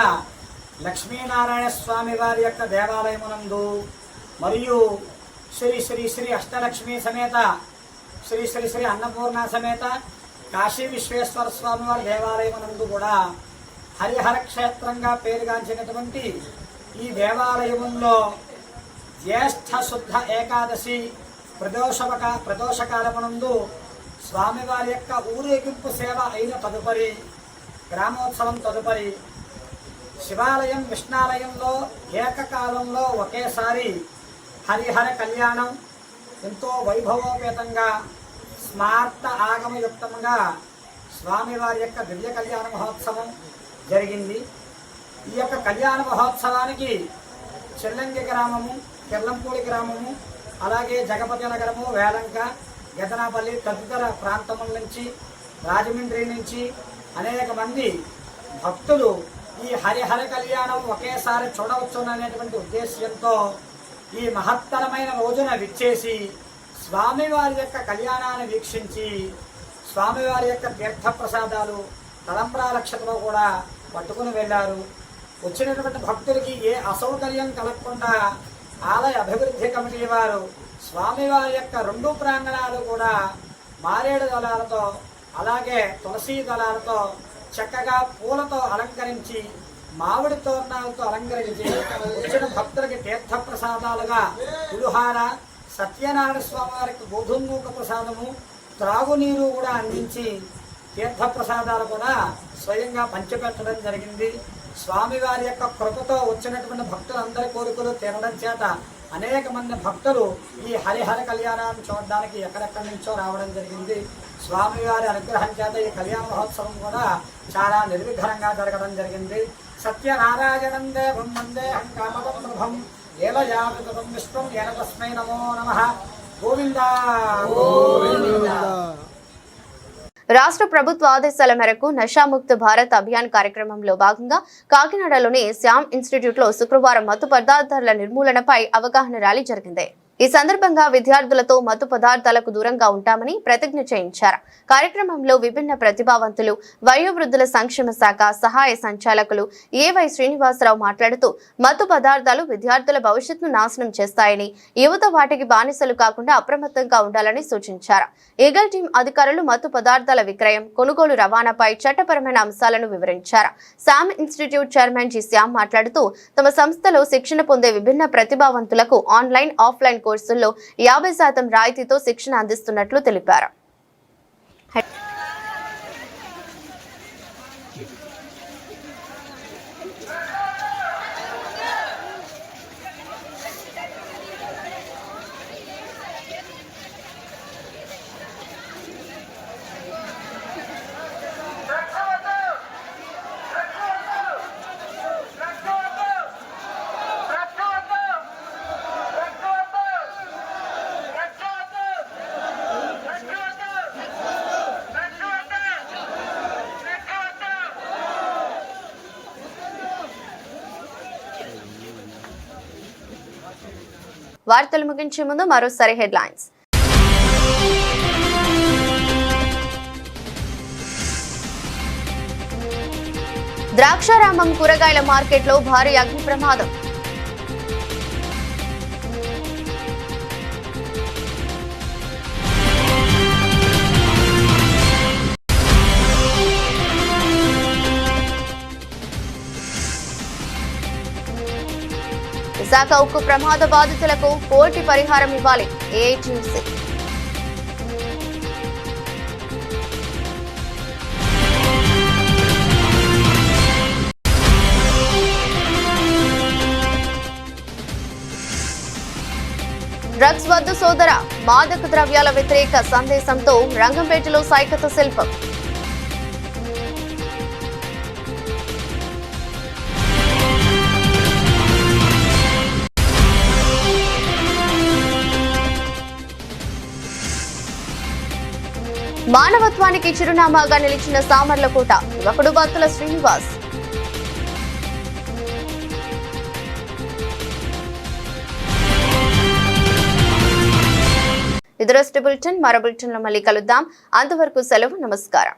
S17: లక్ష్మీనారాయణ స్వామి వారి యొక్క దేవాలయమునందు మరియు శ్రీ శ్రీ శ్రీ అష్టలక్ష్మి సమేత శ్రీ శ్రీ శ్రీ అన్నపూర్ణ సమేత కాశీ విశ్వేశ్వర స్వామి వారి దేవాలయమునందు కూడా హరిహర క్షేత్రంగా పేరుగాంచినటువంటి ఈ దేవాలయములో జ్యేష్ఠ శుద్ధ ఏకాదశి ప్రదోషకాలమునందు స్వామివారి యొక్క ఊరేగింపు సేవ అయిన తదుపరి గ్రామోత్సవం తదుపరి శివాలయం విష్ణాలయంలో ఏకకాలంలో ఒకేసారి హరిహర కళ్యాణం ఎంతో వైభవోపేతంగా స్మార్త ఆగమయుక్తంగా స్వామివారి యొక్క దివ్య కళ్యాణ మహోత్సవం జరిగింది. ఈ యొక్క కళ్యాణ మహోత్సవానికి చెల్లంగి గ్రామము, కెర్లంపూడి గ్రామము, అలాగే జగపతి నగరము, వేలంక, గెదనాపల్లి తదితర ప్రాంతముల నుంచి, రాజమండ్రి నుంచి అనేక మంది భక్తులు ఈ హరిహర కళ్యాణం ఒకేసారి చూడవచ్చుననేటువంటి ఉద్దేశ్యంతో ఈ మహత్తరమైన రోజున విచ్చేసి స్వామివారి యొక్క కళ్యాణాన్ని వీక్షించి స్వామివారి యొక్క తీర్థప్రసాదాలు తలంబ్రాలక్షతలో కూడా పట్టుకుని వెళ్ళారు. వచ్చినటువంటి భక్తులకి ఏ అసౌకర్యం కలగకుండా ఆలయ అభివృద్ధి కమిటీ వారు స్వామివారి యొక్క 2 ప్రాంగణాలు కూడా మారేడు దళాలతో అలాగే తులసీ దళాలతో చక్కగా పూలతో అలంకరించి మామిడి తోరణాలతో అలంకరించి వచ్చిన భక్తులకి తీర్థప్రసాదాలుగా పులిహార, సత్యనారాయణ స్వామి వారికి గోధుమూక ప్రసాదము, త్రాగునీరు కూడా అందించి తీర్థప్రసాదాలు కూడా స్వయంగా పంచిపెట్టడం జరిగింది. స్వామివారి యొక్క కృపతో వచ్చినటువంటి భక్తులందరి కోరికలు తీరడం చేత అనేక మంది భక్తులు ఈ హరిహర కళ్యాణాన్ని చూడడానికి ఎక్కడెక్కడి నుంచో రావడం జరిగింది. స్వామివారి అనుగ్రహం చేత ఈ కళ్యాణ మహోత్సవం కూడా చాలా నిర్విఘ్నంగా జరగడం జరిగింది. సత్యనారాయణం దేవం వందేహం కామదం ఏలయాపితం విశ్వం ఏన తస్మై నమో నమః. గోవింద గోవింద.
S1: రాష్ట్ర ప్రభుత్వ ఆదేశాల మేరకు నషాముక్త భారత్ అభియాన్ కార్యక్రమంలో భాగంగా కాకినాడలోని శ్యామ్ ఇన్స్టిట్యూట్ లో శుక్రవారం మత్తు పదార్థాల నిర్మూలనపై అవగాహన ర్యాలీ జరిగింది. ఈ సందర్భంగా విద్యార్థులతో మత్తు పదార్థాలకు దూరంగా ఉంటామని ప్రతిజ్ఞ చేయించారు. కార్యక్రమంలో విభిన్న ప్రతిభావంతులు, వయోవృద్ధుల సంక్షేమ శాఖ సహాయ సంచాలకులు ఏవై శ్రీనివాసరావు మాట్లాడుతూ మత్తు పదార్థాలు విద్యార్థుల భవిష్యత్తును నాశనం చేస్తాయని, యువత వాటికి బానిసలు కాకుండా అప్రమత్తంగా ఉండాలని సూచించారు. ఈగల్ టీం అధికారులు మత్తు పదార్థాల విక్రయం, కొనుగోలు రవాణాపై చట్టపరమైన అంశాలను వివరించారు. Shyam institute chairman G Shyam మాట్లాడుతూ తమ సంస్థలో శిక్షణ పొందే విభిన్న ప్రతిభావంతులకు ఆన్లైన్, ఆఫ్లైన్ కోర్సుల్లో 50% రాయితీతో శిక్షణ అందిస్తున్నట్లు తెలిపారు. వార్తలు ముగించే ముందు మరోసారి హెడ్లైన్స్. ద్రాక్షారామం కూరగాయల మార్కెట్లో భారీ అగ్ని ప్రమాదం. విశాఖ ఉక్కు ప్రమాద బాధితులకు కోటి పరిహారం ఇవ్వాలి ఏఐటీయూసీ. డ్రగ్స్ వద్దు సోదర, మాదక ద్రవ్యాల వ్యతిరేక సందేశంతో రంగంపేటలో సైకత శిల్పం. మానవత్వానికి చిరునామాగా నిలిచిన సామర్లకోట యువకుడు బత్తుల శ్రీనివాస్. ఇది రోజు బులెటిన్. మరో బులెటిన్లో మళ్ళీ కలుద్దాం. అంతవరకు సెలవు. నమస్కారం.